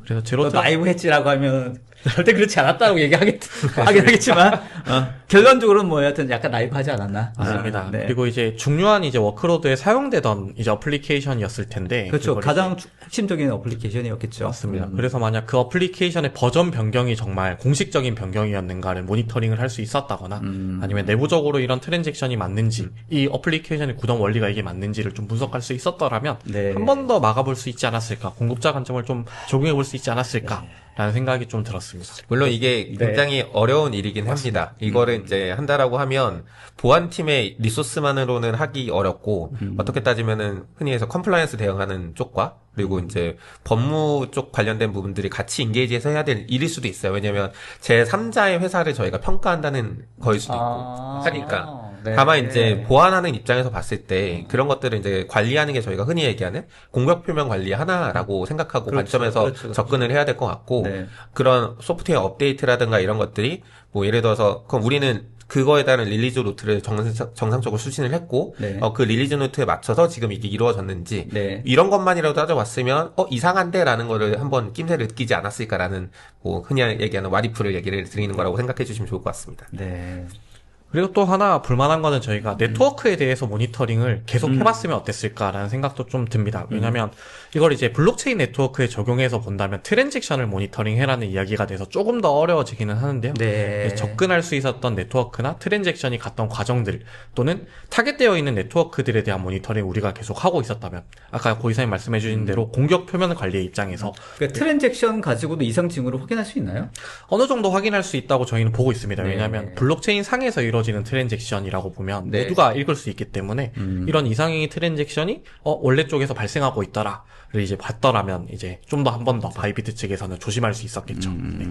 그래서 제로 나이브 했지라고 하면 절대 그렇지 않았다고 하긴 하겠지만, 결론적으로는 뭐 여하튼 약간 나이브하지 않았나. 맞습니다. 네. 그리고 이제 중요한 이제 워크로드에 사용되던 이제 어플리케이션이었을 텐데. 그렇죠. 가장 핵심적인 어플리케이션이었겠죠. 맞습니다. 그래서 만약 그 어플리케이션의 버전 변경이 정말 공식적인 변경이었는가를 모니터링을 할 수 있었다거나 아니면 내부적으로 이런 트랜잭션이 맞는지 이 어플리케이션의 구동 원리가 이게 맞는지를 좀 분석할 수 있었더라면 네. 한 번 더 막아볼 수 있지 않았을까, 공급자 관점을 좀 적용해 볼 수 있지 않았을까라는 생각이 좀 들었습니다. 물론 이게 굉장히 어려운 일이긴 합니다. 이거를 이제 한다라고 하면 보안팀의 리소스만으로는 하기 어렵고 어떻게 따지면은 흔히 해서 컴플라이언스 대응하는 쪽과 그리고 이제 법무 쪽 관련된 부분들이 같이 인게이지해서 해야 될 일일 수도 있어요. 왜냐면 제 3자의 회사를 저희가 평가한다는 거일 수도 있고 하니까. 네. 다만 이제 보안하는 입장에서 봤을 때 그런 것들을 이제 관리하는 게 저희가 흔히 얘기하는 공격 표명 관리 하나라고 생각하고 관점에서 접근을 해야 될 것 같고 네. 그런 소프트웨어 업데이트라든가 이런 것들이 뭐 예를 들어서 그럼 우리는 그거에 따른 릴리즈 루트를 정상적으로 수신을 했고 네. 그 릴리즈 루트에 맞춰서 지금 이게 이루어졌는지 네. 이런 것만이라도 따져봤으면 이상한데라는 거를 한번 낌새를 느끼지 않았을까라는 뭐 흔히 얘기하는 와리프를 얘기를 드리는 거라고 생각해 주시면 좋을 것 같습니다. 네. 그리고 또 하나 불만한 거는 저희가 네트워크에 대해서 모니터링을 계속 해봤으면 어땠을까라는 생각도 좀 듭니다. 왜냐면 이걸 이제 블록체인 네트워크에 적용해서 본다면 트랜잭션을 모니터링 해라는 이야기가 돼서 조금 더 어려워지기는 하는데요. 네. 접근할 수 있었던 네트워크나 트랜잭션이 갔던 과정들 또는 타겟되어 있는 네트워크들에 대한 모니터링 우리가 계속 하고 있었다면 아까 고 이사님 말씀해 주신 대로 공격 표면 관리의 입장에서 그러니까 트랜잭션 가지고도 이상 징후를 확인할 수 있나요? 어느 정도 확인할 수 있다고 저희는 보고 있습니다. 네. 왜냐하면 블록체인 상에서 이루어지는 트랜잭션이라고 보면 네. 모두가 읽을 수 있기 때문에 이런 이상행위 트랜잭션이 원래 쪽에서 발생하고 있더라를 이제 봤더라면 이제 좀 더 한 번 더 바이비트 측에서는 조심할 수 있었겠죠. 네.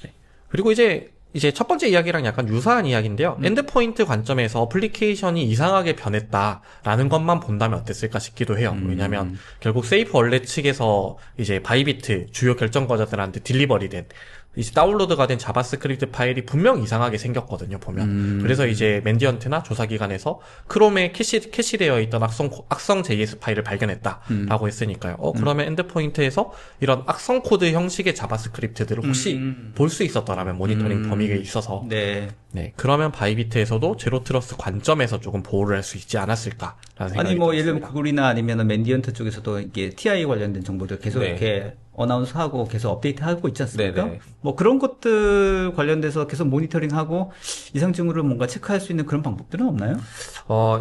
네. 그리고 이제 첫 번째 이야기랑 약간 유사한 이야기인데요. 엔드포인트 관점에서 어플리케이션이 이상하게 변했다라는 것만 본다면 어땠을까 싶기도 해요. 왜냐면 결국 세이프 원래 측에서 이제 바이비트 주요 결정권자들한테 딜리버리 된 이제 다운로드가 된 자바스크립트 파일이 분명 이상하게 생겼거든요, 보면. 그래서 이제 맨디언트나 조사기관에서 크롬에 캐시되어 있던 악성 JS 파일을 발견했다라고 했으니까요. 그러면 엔드포인트에서 이런 악성 코드 형식의 자바스크립트들을 혹시 볼 수 있었더라면 모니터링 범위에 있어서. 네. 네. 그러면 바이비트에서도 제로 트러스트 관점에서 조금 보호를 할 수 있지 않았을까라는 생각이 아니 뭐 예를 들면 들었습니다. 구글이나 아니면 맨디언트 쪽에서도 이게 TI 관련된 정보들 계속 네. 이렇게 어나운스하고 계속 업데이트하고 있지 않습니까? 네네. 뭐 그런 것들 관련돼서 계속 모니터링하고 이상 징후를 뭔가 체크할 수 있는 그런 방법들은 없나요?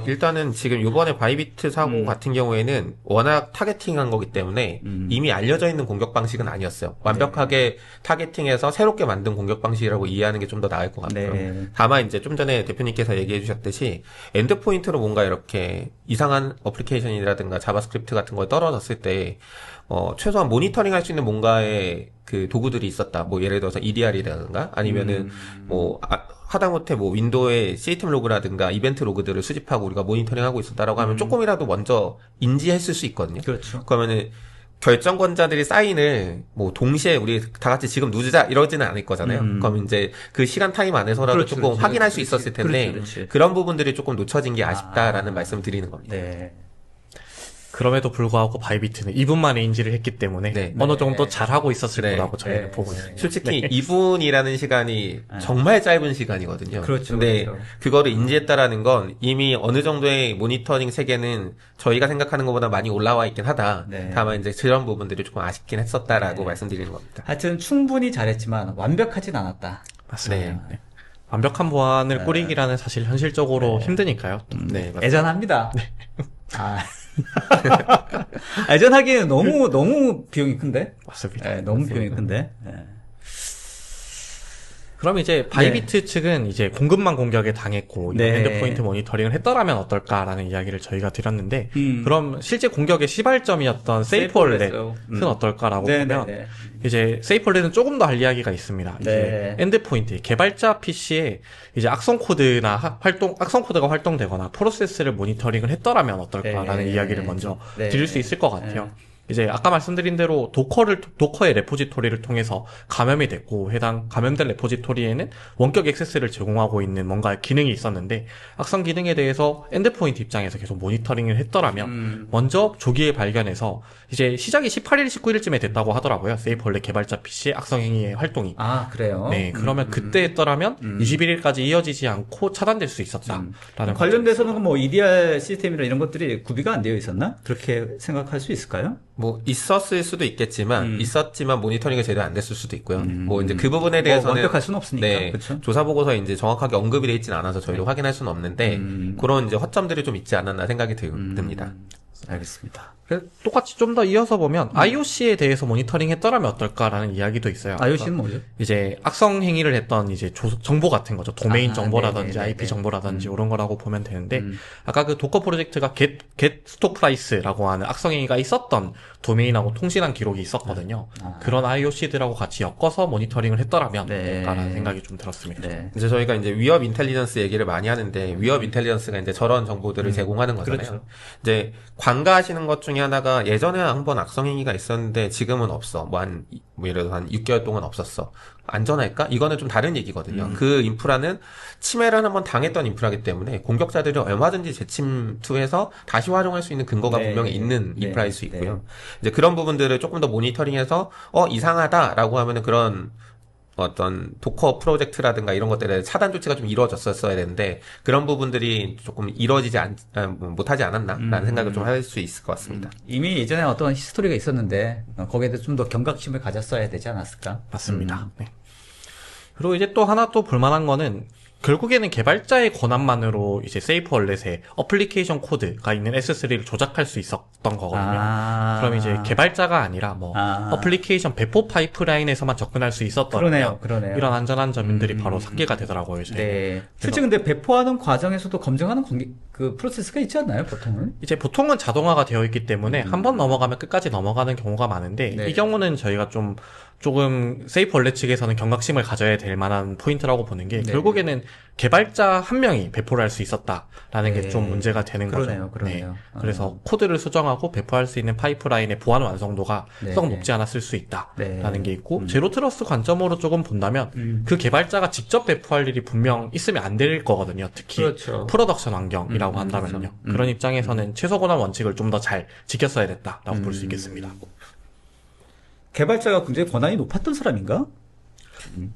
일단은 지금 이번에 바이비트 사고 같은 경우에는 워낙 타겟팅한 거기 때문에 이미 알려져 있는 공격 방식은 아니었어요. 완벽하게 타겟팅해서 새롭게 만든 공격 방식이라고 이해하는 게 좀 더 나을 것 같고요. 네. 다만 이제 좀 전에 대표님께서 얘기해 주셨듯이 엔드포인트로 뭔가 이렇게 이상한 어플리케이션이라든가 자바스크립트 같은 거에 떨어졌을 때 최소한 모니터링 할 수 있는 뭔가의 그 도구들이 있었다. 뭐 예를 들어서 EDR이라든가 아니면은 하다못해 뭐 윈도우의 시스템 로그라든가 이벤트 로그들을 수집하고 우리가 모니터링하고 있었다라고 하면 조금이라도 먼저 인지했을 수 있거든요. 그렇죠. 그러면은 결정권자들이 사인을 뭐 동시에 우리 다 같이 지금 누르자 이러지는 않을 거잖아요. 그럼 이제 그 시간 타임 안에서라도 그렇죠, 조금 그렇죠. 확인할 수 그렇지. 있었을 텐데 그렇지. 그런 부분들이 조금 놓쳐진 게 아쉽다라는 말씀을 드리는 겁니다. 네. 그럼에도 불구하고 바이비트는 2분 만에 인지를 했기 때문에 네. 어느 정도 잘하고 있었을 네. 거라고 저희는 네. 보고 있습니다. 솔직히 2분이라는 시간이 정말 짧은 시간이거든요. 그렇죠, 근데 그렇죠. 그거를 인지했다라는 건 이미 어느 정도의 모니터링 세계는 저희가 생각하는 것보다 많이 올라와 있긴 하다. 네. 다만 이제 그런 부분들이 조금 아쉽긴 했었다라고 말씀드리는 겁니다. 하여튼 충분히 잘했지만 완벽하진 않았다. 맞습니다. 네. 완벽한 보안을 꾸리기라는 사실 현실적으로 힘드니까요. 또. 네, 맞습니다. 애잔합니다. 아. 애잔하기에는 너무 비용이 큰데? 맞습니다. 네, 너무 비용이 큰데? 네. 그럼 이제 바이비트 측은 이제 공급망 공격에 당했고 네. 엔드포인트 모니터링을 했더라면 어떨까라는 이야기를 저희가 드렸는데 음. 그럼 실제 공격의 시발점이었던 세이프월렛은 어떨까라고 네, 보면 네, 네. 이제 세이프월렛은 조금 더 할 이야기가 있습니다. 네. 이제 엔드포인트 개발자 PC에 이제 악성 코드가 활동되거나 프로세스를 모니터링을 했더라면 어떨까라는 네. 이야기를 먼저 네. 드릴 수 있을 것 같아요. 이제 아까 말씀드린 대로 도커의 레포지토리를 통해서 감염이 됐고 해당 감염된 레포지토리에는 원격 액세스를 제공하고 있는 뭔가 기능이 있었는데 악성 기능에 대해서 엔드포인트 입장에서 계속 모니터링을 했더라면 먼저 조기에 발견해서 이제 시작이 18일, 19일쯤에 됐다고 하더라고요. 세이프원래 개발자 PC의 악성 행위의 활동이. 아, 그래요? 네, 그러면 그때 했더라면 21일까지 이어지지 않고 차단될 수 있었다라는 관련돼서는 뭐 EDR 시스템이나 이런 것들이 구비가 안 되어 있었나? 그렇게 생각할 수 있을까요? 뭐 있었을 수도 있겠지만 있었지만 모니터링이 제대로 안 됐을 수도 있고요. 뭐 이제 그 부분에 대해서는 완벽할 수는 없으니까. 네, 그렇죠? 조사 보고서에 이제 정확하게 언급이 돼 있지는 않아서 저희도 확인할 수는 없는데 그런 이제 허점들이 좀 있지 않았나 생각이 듭니다. 알겠습니다. 똑같이 좀 더 이어서 보면 IOC에 대해서 모니터링 했더라면 어떨까라는 이야기도 있어요. IOC는 뭐죠? 이제 악성 행위를 했던 이제 정보 같은 거죠. 도메인 정보라든지 네네네네. IP 정보라든지 이런 거라고 보면 되는데 아까 그 도커 프로젝트가 get 스톡 프라이스라고 하는 악성 행위가 있었던 도메인하고 통신한 기록이 있었거든요. 그런 IOC들하고 같이 엮어서 모니터링을 했더라면 어떨까라는 생각이 좀 들었습니다. 네. 이제 저희가 이제 위협 인텔리전스 얘기를 많이 하는데 위협 인텔리전스가 이제 저런 정보들을 제공하는 거잖아요. 그렇죠. 이제 관가하시는 것 중에 하나가 예전에 한번 악성 행위가 있었는데 지금은 없어. 뭐 예를 들어서 한 6개월 동안 없었어. 안전할까? 이거는 좀 다른 얘기거든요. 그 인프라는 침해를 한번 당했던 인프라이기 때문에 공격자들이 얼마든지 재침투해서 다시 활용할 수 있는 근거가 분명히 있는 인프라일 수 있고요. 이제 그런 부분들을 조금 더 모니터링해서 이상하다라고 하면은 그런 어떤 도커 프로젝트라든가 이런 것들에 차단 조치가 좀 이루어졌었어야 되는데 그런 부분들이 조금 이루어지지 못하지 않았나라는 생각을 좀 할 수 있을 것 같습니다. 이미 예전에 어떤 히스토리가 있었는데 거기에 대해서 좀 더 경각심을 가졌어야 되지 않았을까? 맞습니다. 네. 그리고 이제 또 하나 또 볼만한 거는 결국에는 개발자의 권한만으로 이제 세이프월렛에 어플리케이션 코드가 있는 S3를 조작할 수 있었던 거거든요. 그럼 이제 개발자가 아니라 뭐 어플리케이션 배포 파이프라인에서만 접근할 수 있었더라면 그러네요. 이런 안전한 점들이 바로 삭제가 되더라고요. 네. 실제 근데 배포하는 과정에서도 검증하는 그 프로세스가 있지 않나요, 보통은? 이제 보통은 자동화가 되어 있기 때문에 한 번 넘어가면 끝까지 넘어가는 경우가 많은데 이 경우는 저희가 조금 세이프월렛 측에서는 경각심을 가져야 될 만한 포인트라고 보는 게 결국에는 개발자 한 명이 배포를 할 수 있었다라는 게 좀 문제가 되는 거죠. 그러네요. 그래서 코드를 수정하고 배포할 수 있는 파이프라인의 보안 완성도가 썩 높지 않았을 수 있다라는 게 있고 제로 트러스트 관점으로 조금 본다면 그 개발자가 직접 배포할 일이 분명 있으면 안 될 거거든요. 특히 프로덕션 환경이라고 한다면요. 그런 입장에서는 최소 권한 원칙을 좀 더 잘 지켰어야 됐다라고 볼 수 있겠습니다. 개발자가 굉장히 권한이 높았던 사람인가?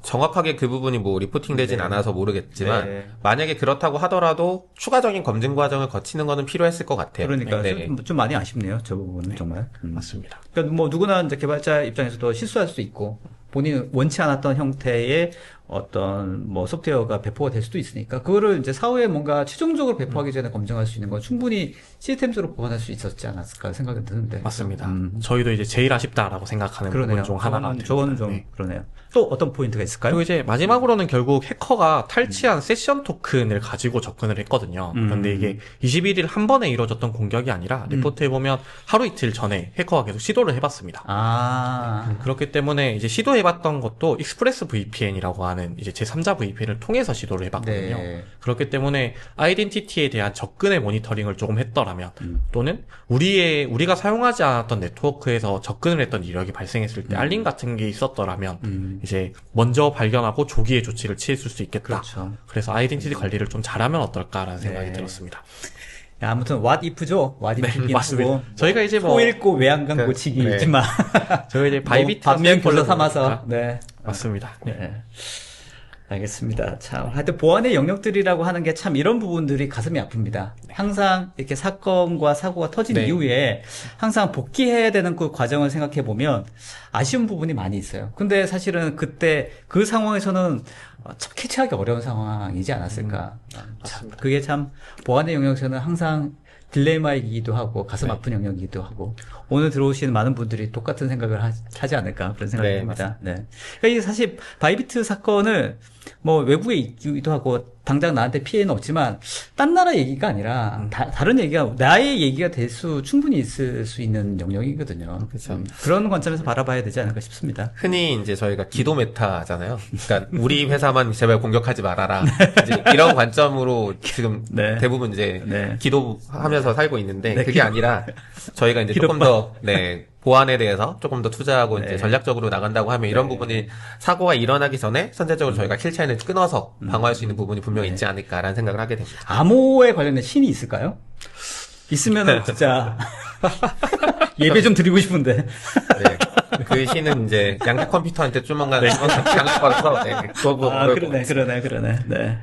정확하게 그 부분이 뭐 리포팅 되진 않아서 모르겠지만 만약에 그렇다고 하더라도 추가적인 검증 과정을 거치는 거는 필요했을 것 같아요. 그러니까 좀 많이 아쉽네요. 저 부분은 정말. 맞습니다. 그러니까 뭐 누구나 이제 개발자 입장에서도 실수할 수도 있고 본인이 원치 않았던 형태의 어떤 뭐 소프트웨어가 배포가 될 수도 있으니까 그거를 이제 사후에 뭔가 최종적으로 배포하기 전에 검증할 수 있는 건 충분히 시스템적으로 보완할 수 있었지 않았을까 생각이 드는데. 맞습니다. 저희도 이제 제일 아쉽다라고 생각하는 부분 중 하나가 됩니다. 저거는 좀 그러네요. 또 어떤 포인트가 있을까요? 그리고 이제 마지막으로는 결국 해커가 탈취한 세션 토큰을 가지고 접근을 했거든요. 그런데 이게 21일 한 번에 이루어졌던 공격이 아니라 리포트에 보면 하루 이틀 전에 해커가 계속 시도를 해봤습니다. 그렇기 때문에 이제 시도해봤던 것도 익스프레스 VPN이라고 하는 이제 제3자 VPN을 통해서 시도를 해봤거든요. 그렇기 때문에 아이덴티티에 대한 접근의 모니터링을 조금 했더라면 또는 우리가 사용하지 않았던 네트워크에서 접근을 했던 이력이 발생했을 때 알림 같은 게 있었더라면 이제 먼저 발견하고 조기에 조치를 취했을 수 있겠다. 그렇죠. 그래서 아이덴티티 관리를 좀 잘하면 어떨까라는 생각이 들었습니다. 야, 아무튼 what if죠. what if이긴 맞습니다. 하고 저희가 이제 소 읽고 외양간 고치기 있지만 저희가 이제 바이비트 반면 교사 삼아서 맞습니다. 알겠습니다. 참, 하여튼 보안의 영역들이라고 하는 게 참 이런 부분들이 가슴이 아픕니다. 항상 이렇게 사건과 사고가 터진 이후에 항상 복귀해야 되는 그 과정을 생각해 보면 아쉬운 부분이 많이 있어요. 근데 사실은 그때 그 상황에서는 참 캐치하기 어려운 상황이지 않았을까. 참, 그게 참 보안의 영역에서는 항상 딜레마이기도 하고 가슴 아픈 영역이기도 하고 오늘 들어오신 많은 분들이 똑같은 생각을 하지 않을까 그런 생각이 듭니다. 그러니까 이게 사실 바이비트 사건을 뭐 외국에 있기도 하고 당장 나한테 피해는 없지만 딴 나라 얘기가 아니라 다른 얘기가 나의 얘기가 될 수 충분히 있을 수 있는 영역이거든요. 그렇죠. 그런 관점에서 바라봐야 되지 않을까 싶습니다. 흔히 이제 저희가 기도 메타잖아요. 그러니까 우리 회사만 제발 공격하지 말아라. 이제 이런 관점으로 지금 대부분 이제 기도하면서 살고 있는데 그게 아니라 저희가 이제 조금 더 보안에 대해서 조금 더 투자하고 네. 이제 전략적으로 나간다고 하면 이런 부분이 사고가 일어나기 전에 선제적으로 저희가 킬차인을 끊어서 방어할 수 있는 부분이 분명히 있지 않을까라는 생각을 하게 됩니다. 암호에 관련된 신이 있을까요? 있으면은 진짜 예배 좀 드리고 싶은데. 네. 그 시는 이제 양자 컴퓨터한테 조만간 장을 받아서 그러네. 네.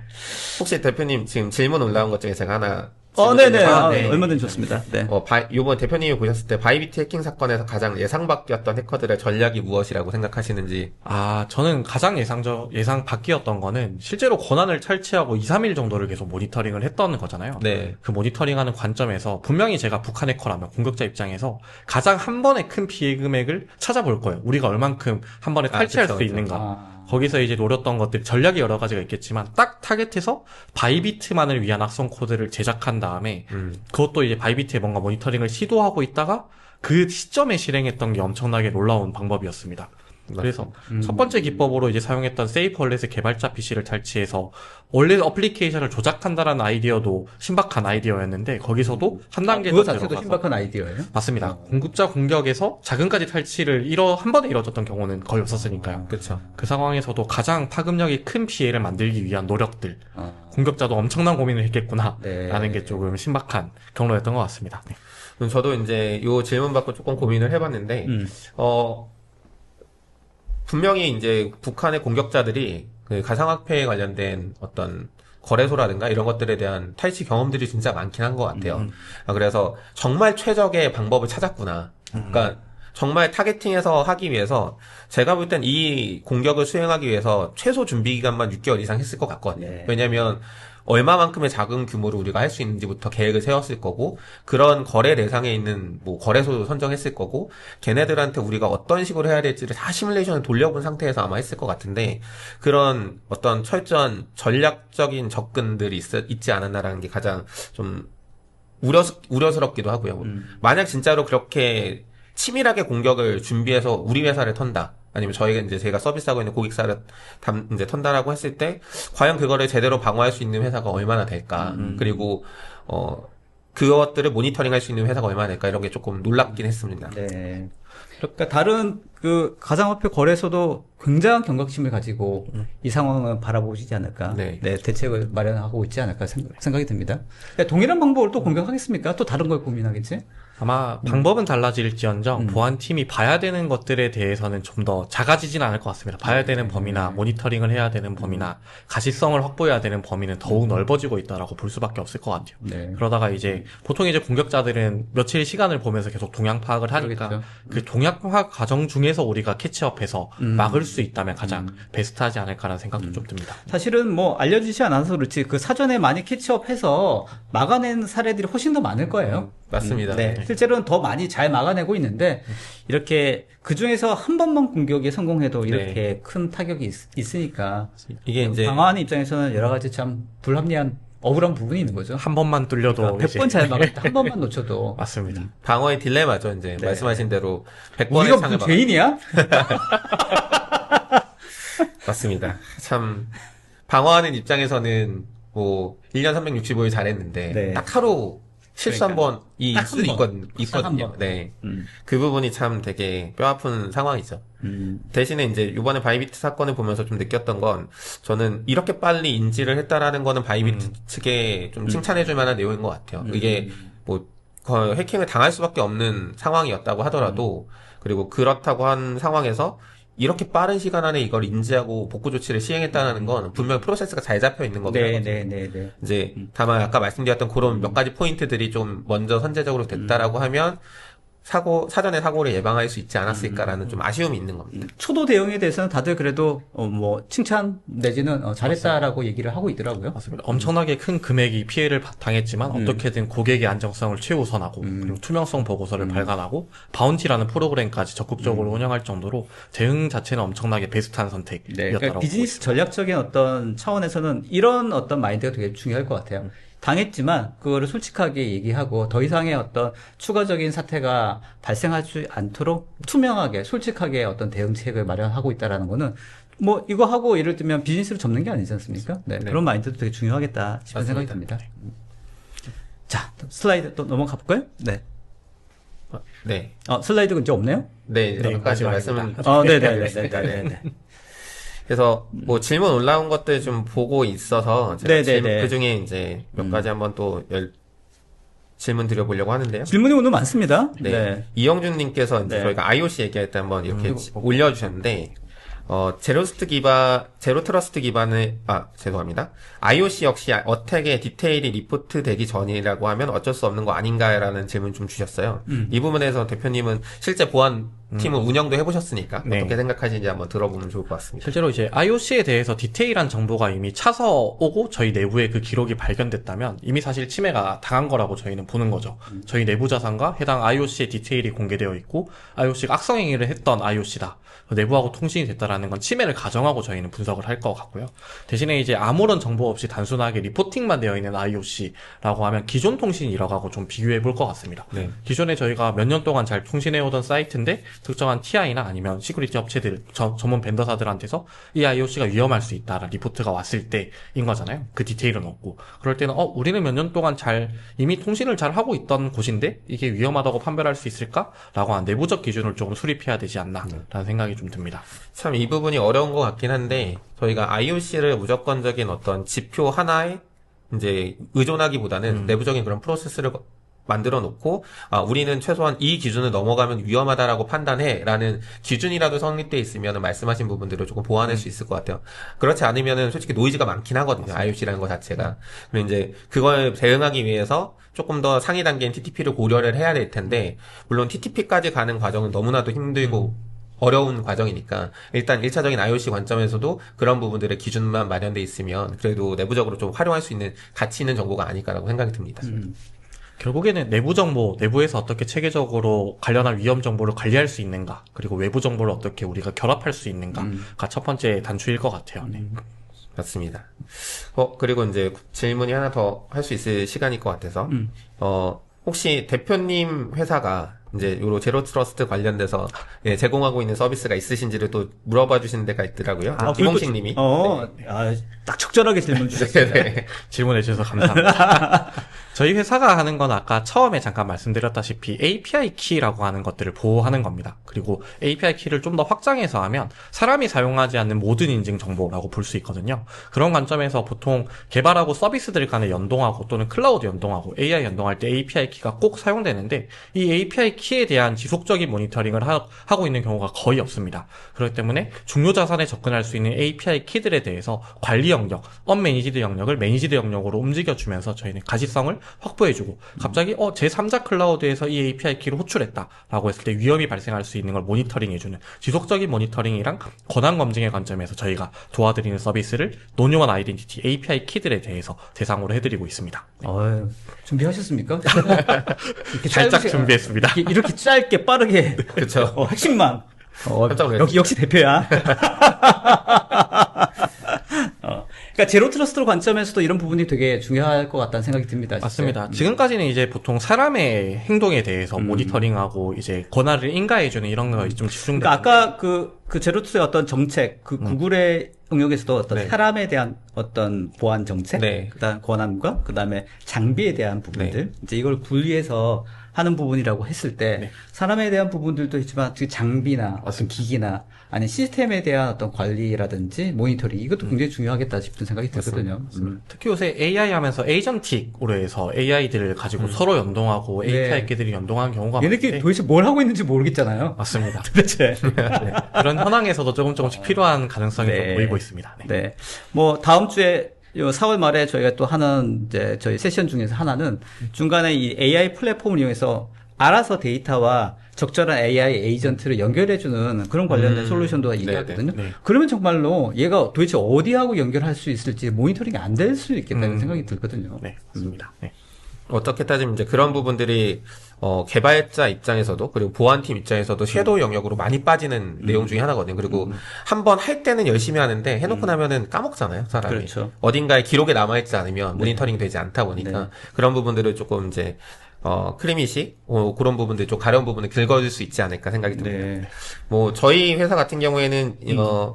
혹시 대표님 지금 질문 올라온 것 중에 제가 하나 네네. 네. 얼마든지 좋습니다. 네. 요번 대표님이 보셨을 때 바이비트 해킹 사건에서 가장 예상 밖이었던 해커들의 전략이 무엇이라고 생각하시는지. 저는 가장 예상 밖이었던 거는 실제로 권한을 탈취하고 2, 3일 정도를 계속 모니터링을 했던 거잖아요. 네. 그 모니터링하는 관점에서 분명히 제가 북한 해커라면 공격자 입장에서 가장 한 번에 큰 피해 금액을 찾아볼 거예요. 우리가 얼만큼 한 번에 탈취할 수 있는가. 거기서 이제 노렸던 것들 전략이 여러 가지가 있겠지만 딱 타겟해서 바이비트만을 위한 악성 코드를 제작한 다음에 그것도 이제 바이비트에 뭔가 모니터링을 시도하고 있다가 그 시점에 실행했던 게 엄청나게 놀라운 방법이었습니다. 그래서 첫 번째 기법으로 이제 사용했던 세이프 월렛의 개발자 PC를 탈취해서 원래 어플리케이션을 조작한다라는 아이디어도 신박한 아이디어였는데 거기서도 한 단계 더 그거 자체도 들어가서 신박한 아이디어예요? 맞습니다. 공급자 공격에서 자금까지 탈취를 한 번에 이뤄졌던 경우는 거의 없었으니까요. 그렇죠. 그 상황에서도 가장 파급력이 큰 피해를 만들기 위한 노력들. 공격자도 엄청난 고민을 했겠구나. 네. 라는 게 조금 신박한 경로였던 것 같습니다. 네. 저도 이제 요 질문 받고 조금 고민을 해봤는데, 분명히 이제 북한의 공격자들이 그 가상화폐에 관련된 어떤 거래소라든가 이런 것들에 대한 탈취 경험들이 진짜 많긴 한 것 같아요. 그래서 정말 최적의 방법을 찾았구나. 그러니까 정말 타겟팅해서 하기 위해서 제가 볼 땐 이 공격을 수행하기 위해서 최소 준비 기간만 6개월 이상 했을 것 같거든요. 네. 왜냐하면 얼마만큼의 작은 규모로 우리가 할 수 있는지부터 계획을 세웠을 거고, 그런 거래 대상에 있는 뭐 거래소도 선정했을 거고, 걔네들한테 우리가 어떤 식으로 해야 될지를 다 시뮬레이션을 돌려본 상태에서 아마 했을 것 같은데, 그런 어떤 철저한 전략적인 접근들이 있지 않았나라는 게 가장 좀 우려스럽기도 하고요. 만약 진짜로 그렇게 치밀하게 공격을 준비해서 우리 회사를 턴다. 아니면 제가 서비스하고 있는 고객사를 이제 턴다라고 했을 때, 과연 그거를 제대로 방어할 수 있는 회사가 얼마나 될까. 그리고, 그것들을 모니터링 할 수 있는 회사가 얼마나 될까. 이런 게 조금 놀랍긴 했습니다. 네. 그러니까 다른 그 가상화폐 거래소도 굉장한 경각심을 가지고 이 상황을 바라보시지 않을까. 네. 대책을 마련하고 있지 않을까 생각이 듭니다. 동일한 방법을 또 공격하겠습니까? 또 다른 걸 고민하겠지? 아마 방법은 달라질지언정 보안팀이 봐야 되는 것들에 대해서는 좀 더 작아지진 않을 것 같습니다. 봐야 되는 범위나 모니터링을 해야 되는 범위나 가시성을 확보해야 되는 범위는 더욱 넓어지고 있다라고 볼 수밖에 없을 것 같아요. 네. 그러다가 이제 보통 이제 공격자들은 며칠 시간을 보면서 계속 동향 파악을 하니까 그렇겠죠. 그 동향 파악 과정 중에서 우리가 캐치업해서 막을 수 있다면 가장 베스트하지 않을까라는 생각도 좀 듭니다. 사실은 뭐 알려지지 않아서 그렇지 그 사전에 많이 캐치업해서 막아낸 사례들이 훨씬 더 많을 거예요. 맞습니다. 네. 실제로는 더 많이 잘 막아내고 있는데 이렇게 그 중에서 한 번만 공격에 성공해도 이렇게 큰 타격이 있으니까 이게 이제 방어하는 입장에서는 여러 가지 참 불합리한 억울한 부분이 있는 거죠. 한 번만 뚫려도 100번 잘 막을 때 한 번만 놓쳐도 맞습니다. 방어의 딜레마죠. 이제 네. 말씀하신 대로 100번의 우리가 창을 무슨 죄인이야? 맞습니다. 참 방어하는 입장에서는 뭐 1년 365일 잘했는데 네. 딱 하루 실수 한 번이 딱 있을 수 한 번. 있거든요. 한 번. 네. 그 부분이 참 되게 뼈아픈 상황이죠. 대신에 이제 이번에 바이비트 사건을 보면서 좀 느꼈던 건 저는 이렇게 빨리 인지를 했다라는 거는 바이비트 측에 좀 칭찬해줄 만한 내용인 것 같아요. 이게 뭐 해킹을 당할 수밖에 없는 상황이었다고 하더라도 그리고 그렇다고 한 상황에서 이렇게 빠른 시간 안에 이걸 인지하고 복구 조치를 시행했다는 건 분명 프로세스가 잘 잡혀 있는 거거든요. 네. 이제 다만 아까 말씀드렸던 그런 몇 가지 포인트들이 좀 먼저 선제적으로 됐다라고 하면 사전에 사고를 예방할 수 있지 않았을까라는 좀 아쉬움이 있는 겁니다. 초도 대응에 대해서는 다들 그래도 뭐 칭찬 내지는 잘했다라고 얘기를 하고 있더라고요. 맞습니다. 엄청나게 큰 금액이 피해를 당했지만 어떻게든 고객의 안정성을 최우선하고 그리고 투명성 보고서를 발간하고 바운티라는 프로그램까지 적극적으로 운영할 정도로 대응 자체는 엄청나게 베스트한 선택이었다고 네, 그러니까 비즈니스 보고 전략적인 어떤 차원에서는 이런 어떤 마인드가 되게 중요할 것 같아요. 당했지만 그거를 솔직하게 얘기하고 더 이상의 어떤 추가적인 사태가 발생하지 않도록 투명하게 솔직하게 어떤 대응책을 마련하고 있다라는 거는 뭐 이거 하고 예를 들면 비즈니스를 접는 게 아니지 않습니까? 네, 그런 마인드도 되게 중요하겠다 싶은 생각이 듭니다. 자, 슬라이드 또 넘어가 볼까요? 네. 네. 슬라이드가 이제 없네요? 네, 이제 몇 가지 말씀을. 네네네. 그래서 뭐 질문 올라온 것들 좀 보고 있어서 제가 그 중에 이제 몇 가지 한번 또 질문 드려보려고 하는데요. 질문이 오늘 많습니다. 네. 이영준님께서 이제 저희가 IOC 얘기할 때 한번 이렇게 올려주셨는데, 제로 트러스트 기반의, 죄송합니다. IOC 역시 어택의 디테일이 리포트 되기 전이라고 하면 어쩔 수 없는 거 아닌가라는 질문 좀 주셨어요. 이 부분에서 대표님은 실제 보안팀을 운영도 해보셨으니까 네. 어떻게 생각하시는지 한번 들어보면 좋을 것 같습니다. 실제로 이제 IOC에 대해서 디테일한 정보가 이미 차서 오고 저희 내부에 그 기록이 발견됐다면 이미 사실 침해가 당한 거라고 저희는 보는 거죠. 저희 내부 자산과 해당 IOC의 디테일이 공개되어 있고 IOC가 악성행위를 했던 IOC다. 내부하고 통신이 됐다라는 건 침해를 가정하고 저희는 분석을 할 것 같고요. 대신에 이제 아무런 정보 없이 단순하게 리포팅만 되어 있는 IOC라고 하면 기존 통신이 이뤄가고 좀 비교해 볼 것 같습니다. 네. 기존에 저희가 몇 년 동안 잘 통신해오던 사이트인데 특정한 TI나 아니면 시큐리티 업체들, 전문 벤더사들한테서 이 IOC가 위험할 수 있다라는 리포트가 왔을 때인 거잖아요. 그 디테일은 없고. 그럴 때는 우리는 몇 년 동안 이미 통신을 잘 하고 있던 곳인데 이게 위험하다고 판별할 수 있을까라고 한 내부적 기준을 조금 수립해야 되지 않나라는 생각이 좀 듭니다. 참 이 부분이 어려운 것 같긴 한데 저희가 IOC를 무조건적인 어떤 지표 하나에 이제 의존하기보다는 내부적인 그런 프로세스를 만들어 놓고 우리는 최소한 이 기준을 넘어가면 위험하다라고 판단해라는 기준이라도 성립돼 있으면 말씀하신 부분들을 조금 보완할 수 있을 것 같아요. 그렇지 않으면은 솔직히 노이즈가 많긴 하거든요. IOC라는 것 자체가. 그리고 이제 그걸 대응하기 위해서 조금 더 상위 단계인 TTP를 고려를 해야 될 텐데 물론 TTP까지 가는 과정은 너무나도 힘들고 어려운 과정이니까 일단 1차적인 IOC 관점에서도 그런 부분들의 기준만 마련돼 있으면 그래도 내부적으로 좀 활용할 수 있는 가치 있는 정보가 아닐까라고 생각이 듭니다. 결국에는 내부 정보, 내부에서 어떻게 체계적으로 관련한 위험 정보를 관리할 수 있는가, 그리고 외부 정보를 어떻게 우리가 결합할 수 있는가가 첫 번째 단추일 것 같아요. 네. 맞습니다. 그리고 이제 질문이 하나 더 할 수 있을 시간일 것 같아서 혹시 대표님 회사가 이제 요로 제로 트러스트 관련돼서 제공하고 있는 서비스가 있으신지를 또 물어봐 주시는 데가 있더라고요. 김홍식 님이. 딱 적절하게 질문 주셨어요. 네. 질문해 주셔서 감사합니다. 저희 회사가 하는 건 아까 처음에 잠깐 말씀드렸다시피 API 키라고 하는 것들을 보호하는 겁니다. 그리고 API 키를 좀 더 확장해서 하면 사람이 사용하지 않는 모든 인증 정보라고 볼 수 있거든요. 그런 관점에서 보통 개발하고 서비스들 간에 연동하고 또는 클라우드 연동하고 AI 연동할 때 API 키가 꼭 사용되는데 이 API 키에 대한 지속적인 모니터링을 하고 있는 경우가 거의 없습니다. 그렇기 때문에 중요 자산에 접근할 수 있는 API 키들에 대해서 관리 영역, 언매니지드 영역을 매니지드 영역으로 움직여주면서 저희는 가시성을 확보해주고 갑자기 제3자 클라우드에서 이 API 키를 호출했다라고 했을 때 위험이 발생할 수 있는 걸 모니터링해주는 지속적인 모니터링이랑 권한 검증의 관점에서 저희가 도와드리는 서비스를 논유원 아이덴티티 API 키들에 대해서 대상으로 해드리고 있습니다. 준비하셨습니까? 이렇게 살짝 준비했습니다. 이렇게 짧게 빠르게 그렇죠. 핵심만. 깜짝 놀랐죠. 역시 대표야. 그러니까 제로 트러스트 관점에서도 이런 부분이 되게 중요할 것 같다는 생각이 듭니다. 진짜. 맞습니다. 지금까지는 이제 보통 사람의 행동에 대해서 모니터링하고 이제 권한을 인가해주는 이런 거에 좀 집중돼. 그러니까 아까 그 제로 트러스트의 어떤 정책, 구글의 영역에서도 어떤 사람에 대한 어떤 보안 정책, 그다음 권한과 그다음에 장비에 대한 부분들, 이제 이걸 분리해서 하는 부분이라고 했을 때 사람에 대한 부분들도 있지만 장비나 어떤 기기나 아니 시스템에 대한 어떤 관리라든지 모니터링 이것도 굉장히 중요하겠다 싶은 생각이 들거든요. 특히 요새 AI 하면서 에이전틱으로 해서 AI들을 가지고 서로 연동하고 API끼들이 연동하는 경우가 얘네들이 많은데 도대체 뭘 하고 있는지 모르겠잖아요. 맞습니다. 도대체. 그런 현황에서도 조금씩 필요한 가능성이 좀 보이고 있습니다. 네. 뭐 다음 주에 4월 말에 저희가 또 하는 이제 저희 세션 중에서 하나는 중간에 이 AI 플랫폼을 이용해서 알아서 데이터와 적절한 AI 에이전트를 연결해주는 그런 관련된 솔루션도 있거든요. 그러면 정말로 얘가 도대체 어디하고 연결할 수 있을지 모니터링이 안 될 수 있겠다는 생각이 들거든요. 네, 맞습니다. 네. 어떻게 따지면 이제 그런 부분들이 개발자 입장에서도 그리고 보안팀 입장에서도 섀도우 영역으로 많이 빠지는 내용 중에 하나거든요. 그리고 한번 할 때는 열심히 하는데 해놓고 나면은 까먹잖아요, 사람이. 그렇죠. 어딘가에 기록에 남아있지 않으면 모니터링 되지 않다 보니까 그런 부분들을 조금 이제 크리밋이 그런 부분들 좀 가려운 부분을 긁어줄 수 있지 않을까 생각이 듭니다. 네. 뭐 저희 회사 같은 경우에는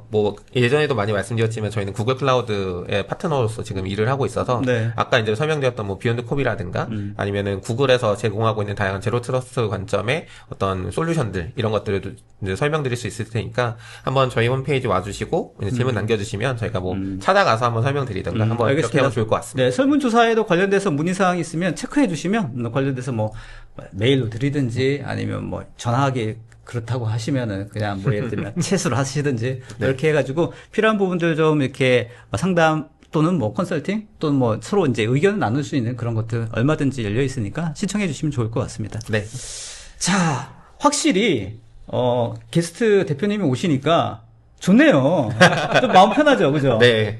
뭐 예전에도 많이 말씀드렸지만 저희는 구글 클라우드의 파트너로서 지금 일을 하고 있어서 네. 아까 이제 설명드렸던 뭐 비욘드 콥이라든가 아니면은 구글에서 제공하고 있는 다양한 제로 트러스트 관점의 어떤 솔루션들 이런 것들을 이제 설명드릴 수 있을 테니까 한번 저희 홈페이지 와주시고 이제 질문 남겨주시면 저희가 뭐 찾아가서 한번 설명드리든가 한번 알겠습니다. 그렇게 하면 좋을 것 같습니다. 네, 설문조사에도 관련돼서 문의사항이 있으면 체크해 주시면 관련돼서 뭐 메일로 드리든지 아니면 뭐 전화하기 그렇다고 하시면은 그냥 뭐 예를 들면 채수로 하시든지 이렇게 해가지고 필요한 부분들 좀 이렇게 상담 또는 뭐 컨설팅 또는 뭐 서로 이제 의견을 나눌 수 있는 그런 것들 얼마든지 열려 있으니까 신청해 주시면 좋을 것 같습니다. 네. 자, 확실히 게스트 대표님이 오시니까 좋네요. 좀 마음 편하죠, 그죠? 네.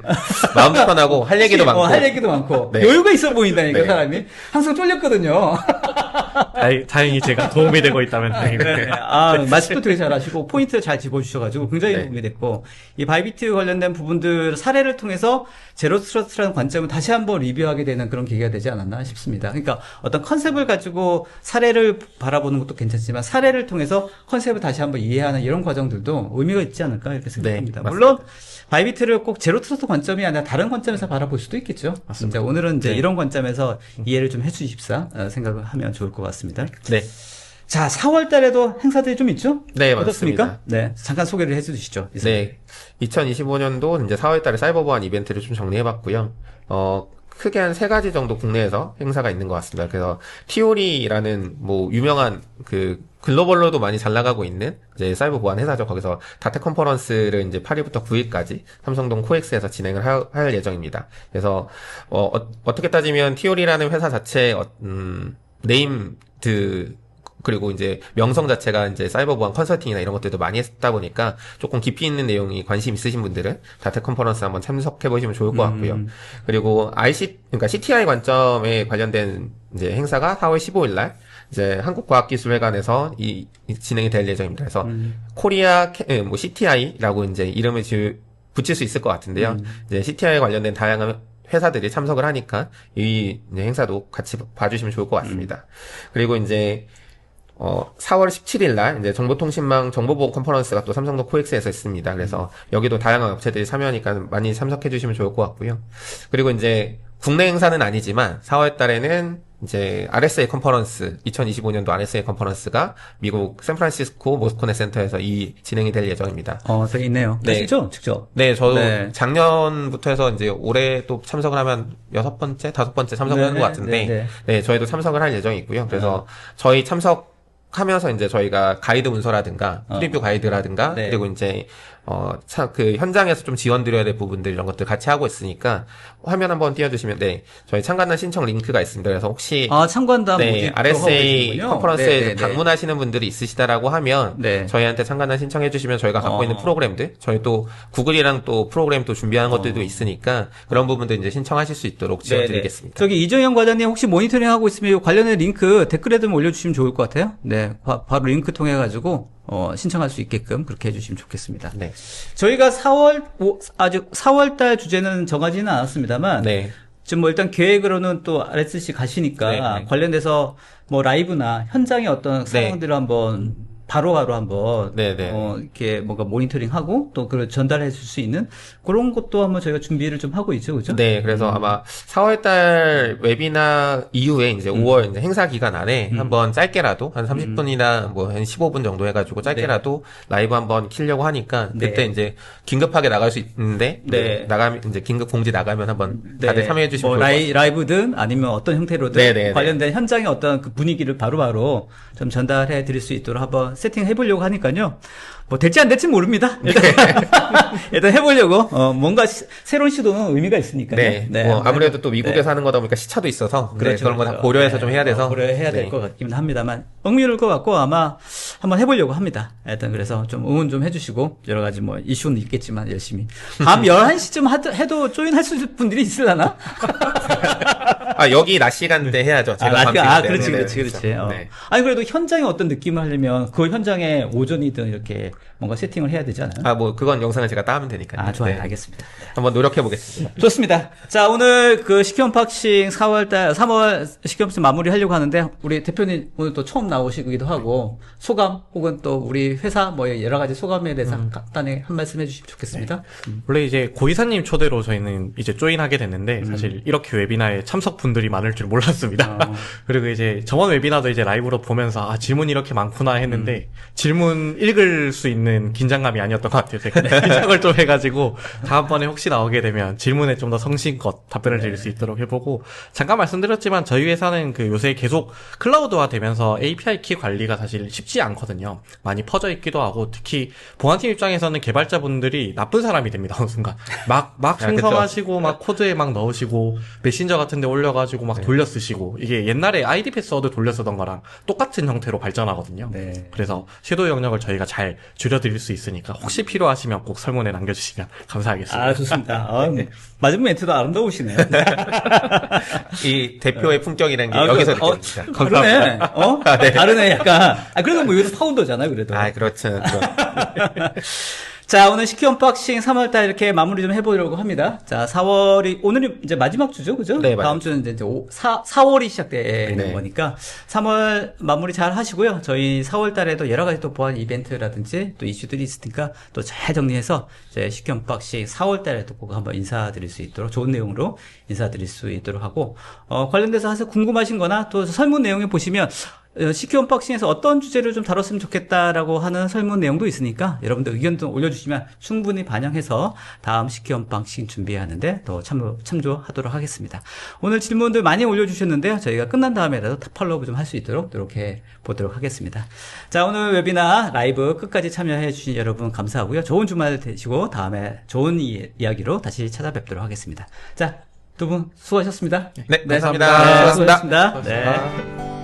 마음 편하고 할 얘기도 많고. 할 얘기도 많고. 네. 여유가 있어 보인다니까, 네. 사람이. 항상 쫄렸거든요. 다행히 제가 도움이 되고 있다면 다행입니다. 네. 말씀도 되게 잘하시고, 포인트를 잘 짚어주셔가지고, 굉장히 네. 도움이 됐고, 이 바이비트 관련된 부분들 사례를 통해서 제로 트러스트라는 관점을 다시 한번 리뷰하게 되는 그런 계기가 되지 않았나 싶습니다. 그러니까 어떤 컨셉을 가지고 사례를 바라보는 것도 괜찮지만, 사례를 통해서 컨셉을 다시 한번 이해하는 이런 과정들도 의미가 있지 않을까, 이렇게 생각합니다. 네, 물론, 바이비트를 꼭 제로 트러스트 관점이 아니라 다른 관점에서 바라볼 수도 있겠죠. 맞습니다. 오늘은 이제 네. 이런 관점에서 이해를 좀 해주십사 생각을 하면 좋을 것 같습니다. 네. 자, 4월 달에도 행사들이 좀 있죠? 네, 어떻습니까? 맞습니다. 네, 잠깐 소개를 해주시죠. 네. 2025년도 이제 4월 달에 사이버 보안 이벤트를 좀 정리해봤고요. 크게 한 3가지 정도 국내에서 행사가 있는 것 같습니다. 그래서 티오리라는 뭐 유명한 글로벌로도 많이 잘 나가고 있는 이제 사이버 보안 회사죠. 거기서 다트 컨퍼런스를 이제 8일부터 9일까지 삼성동 코엑스에서 진행을 할 예정입니다. 그래서 어떻게 따지면 티오리라는 회사 자체 네임드 그리고 이제 명성 자체가 이제 사이버 보안 컨설팅이나 이런 것들도 많이 했다 보니까 조금 깊이 있는 내용이 관심 있으신 분들은 다트 컨퍼런스 한번 참석해 보시면 좋을 것 같고요. 그리고 그러니까 CTI 관점에 관련된 이제 행사가 4월 15일 날 이제 한국과학기술회관에서 진행이 될 예정입니다. 그래서 코리아 뭐 CTI라고 이제 이름을 붙일 수 있을 것 같은데요. 이제 CTI 관련된 다양한 회사들이 참석을 하니까 이 이제 행사도 같이 봐주시면 좋을 것 같습니다. 그리고 이제 4월 17일 날 이제 정보통신망 정보보호 컨퍼런스가 또 삼성동 코엑스에서 있습니다. 그래서 여기도 다양한 업체들이 참여하니까 많이 참석해 주시면 좋을 것 같고요. 그리고 이제 국내 행사는 아니지만 4월 달에는 이제 RSA 컨퍼런스 2025년도 RSA 컨퍼런스가 미국 샌프란시스코 모스코넷 센터에서 진행이 될 예정입니다. 저기 있네요. 네. 아시죠? 직접. 네, 저도 네. 작년부터 해서 이제 올해 또 참석을 하면 6번째, 5번째 참석을 하는 것 같은데, 네, 저희도 참석을 할 예정이고요. 그래서 저희 참석하면서 이제 저희가 가이드 문서라든가, 프리뷰 가이드라든가, 네. 그리고 이제, 현장에서 좀 지원 드려야 될 부분들 이런 것들 같이 하고 있으니까, 화면 한번 띄워주시면, 네, 저희 참관단 신청 링크가 있습니다. 그래서 혹시, 참관단 네, RSA 컨퍼런스에 방문하시는 분들이 있으시다라고 하면, 네. 저희한테 참관단 신청해 주시면 저희가 갖고 있는 프로그램들, 저희 또 구글이랑 또 프로그램 또 준비하는 것들도 있으니까, 그런 부분도 이제 신청하실 수 있도록 지원 드리겠습니다. 저기 이정현 과장님 혹시 모니터링 하고 있으면 관련된 링크 댓글에 좀 올려주시면 좋을 것 같아요. 네, 바로 링크 통해 가지고 신청할 수 있게끔 그렇게 해주시면 좋겠습니다. 네. 저희가 아직 4월달 주제는 정하지는 않았습니다만, 네. 지금 뭐 일단 계획으로는 또 RSC 가시니까 네. 관련돼서 뭐 라이브나 현장의 어떤 상황들을 한번 바로바로 한번 네네. 이렇게 뭔가 모니터링하고 또 그걸 전달해 줄 수 있는 그런 것도 한번 저희가 준비를 좀 하고 있죠, 그죠? 네, 그래서 아마 4월달 웨비나 이후에 이제 5월 이제 행사 기간 안에 한번 짧게라도 한 30분이나 뭐 한 15분 정도 해가지고 짧게라도 라이브 한번 키려고 하니까 그때 이제 긴급하게 나갈 수 있는데 나가면 이제 긴급 공지 나가면 한번 다들 참여해 주시면 뭐 좋을 것 같습니다. 라이브든 아니면 어떤 형태로든 네네네. 관련된 현장의 어떤 그 분위기를 바로바로 좀 전달해 드릴 수 있도록 한번 세팅해 보려고 하니까요. 뭐 될지 안 될지 모릅니다. 일단 해보려고 뭔가 새로운 시도는 의미가 있으니까요. 네, 뭐 아무래도 또 미국에서 하는 거다 보니까 시차도 있어서 그렇죠, 그런 거 다 고려해서 좀 해야 돼서 고려해야 될 것 같긴 합니다만 흥미로울 것 같고 아마 한번 해보려고 합니다. 일단 그래서 좀 응원 좀 해주시고 여러 가지 뭐 이슈는 있겠지만 열심히 밤 11시쯤 해도 조인할 수 있는 분들이 있으려나? 여기 낮 시간대 해야죠. 제가 밤 시간대. 그렇지. 네. 아니 그래도 현장에 어떤 느낌을 하려면 그 현장에 오전이든 이렇게 뭔가 세팅을 해야 되지 않아요? 아, 뭐 그건 영상을 제가 따면 되니까요. 아, 좋아요. 네. 알겠습니다. 한번 노력해 보겠습니다. 좋습니다. 자, 오늘 그 시큐 언박싱 3월 시큐 언박싱 마무리 하려고 하는데, 우리 대표님 오늘 또 처음 나오시기도 하고, 소감, 혹은 또 우리 회사 뭐 여러 가지 소감에 대해서 간단히 한 말씀 해주시면 좋겠습니다. 원래 이제 고이사님 초대로 저희는 이제 조인하게 됐는데, 사실 이렇게 웨비나에 참석 분들이 많을 줄 몰랐습니다. 그리고 이제 저번 웨비나도 이제 라이브로 보면서, 아, 질문이 이렇게 많구나 했는데, 질문 읽을 수 있는 긴장감이 아니었던 것 같아요. 제가 긴장을 좀 해가지고, 다음번에 혹시 나오게 되면 질문에 좀 더 성심껏 답변을 드릴 수 있도록 해보고, 잠깐 말씀드렸지만 저희 회사는 그 요새 계속 클라우드화 되면서 API 키 관리가 사실 쉽지 않거든요. 많이 퍼져 있기도 하고, 특히 보안팀 입장에서는 개발자분들이 나쁜 사람이 됩니다. 어느 순간. 막 생성하시고, 막 코드에 막 넣으시고, 메신저 같은 데 올려가지고 막 돌려 쓰시고, 이게 옛날에 아이디 패스워드 돌려 쓰던 거랑 똑같은 형태로 발전하거든요. 네. 그래서 섀도우 영역을 저희가 잘 줄여드릴 수 있으니까 혹시 필요하시면 꼭 설문에 남겨주시면 감사하겠습니다. 아, 좋습니다. 마지막 멘트도 아름다우시네요. 이 대표의 품격이라는 게 여기서 느껴집니다. 그러네. 네. 다르네, 약간. 그래도 뭐 여기서 파운더잖아요, 그래도. 아, 그렇죠. 자, 오늘 시큐 언박싱 3월달 이렇게 마무리 좀 해보려고 합니다. 자, 4월이, 오늘이 이제 마지막 주죠, 그죠? 네, 다음 주는 이제 4월이 시작되는 네. 거니까, 3월 마무리 잘 하시고요. 저희 4월달에도 여러 가지 또 보안 이벤트라든지 또 이슈들이 있으니까 또 잘 정리해서 이제 시큐 언박싱 4월달에도 꼭 한번 인사드릴 수 있도록, 좋은 내용으로 인사드릴 수 있도록 하고, 관련돼서 사실 궁금하신 거나 또 설문 내용에 보시면, 시큐 언박싱에서 어떤 주제를 좀 다뤘으면 좋겠다라고 하는 설문 내용도 있으니까 여러분들 의견도 올려주시면 충분히 반영해서 다음 시큐 언박싱 준비하는데 더 참조하도록 하겠습니다. 오늘 질문들 많이 올려주셨는데요. 저희가 끝난 다음에라도 팔로우 좀 할 수 있도록 이렇게 보도록 하겠습니다. 자, 오늘 웨비나 라이브 끝까지 참여해 주신 여러분 감사하고요. 좋은 주말 되시고 다음에 좋은 이야기로 다시 찾아뵙도록 하겠습니다. 자, 두 분 수고하셨습니다. 네, 감사합니다. 네, 수고하셨습니다. 수고하셨습니다. 네.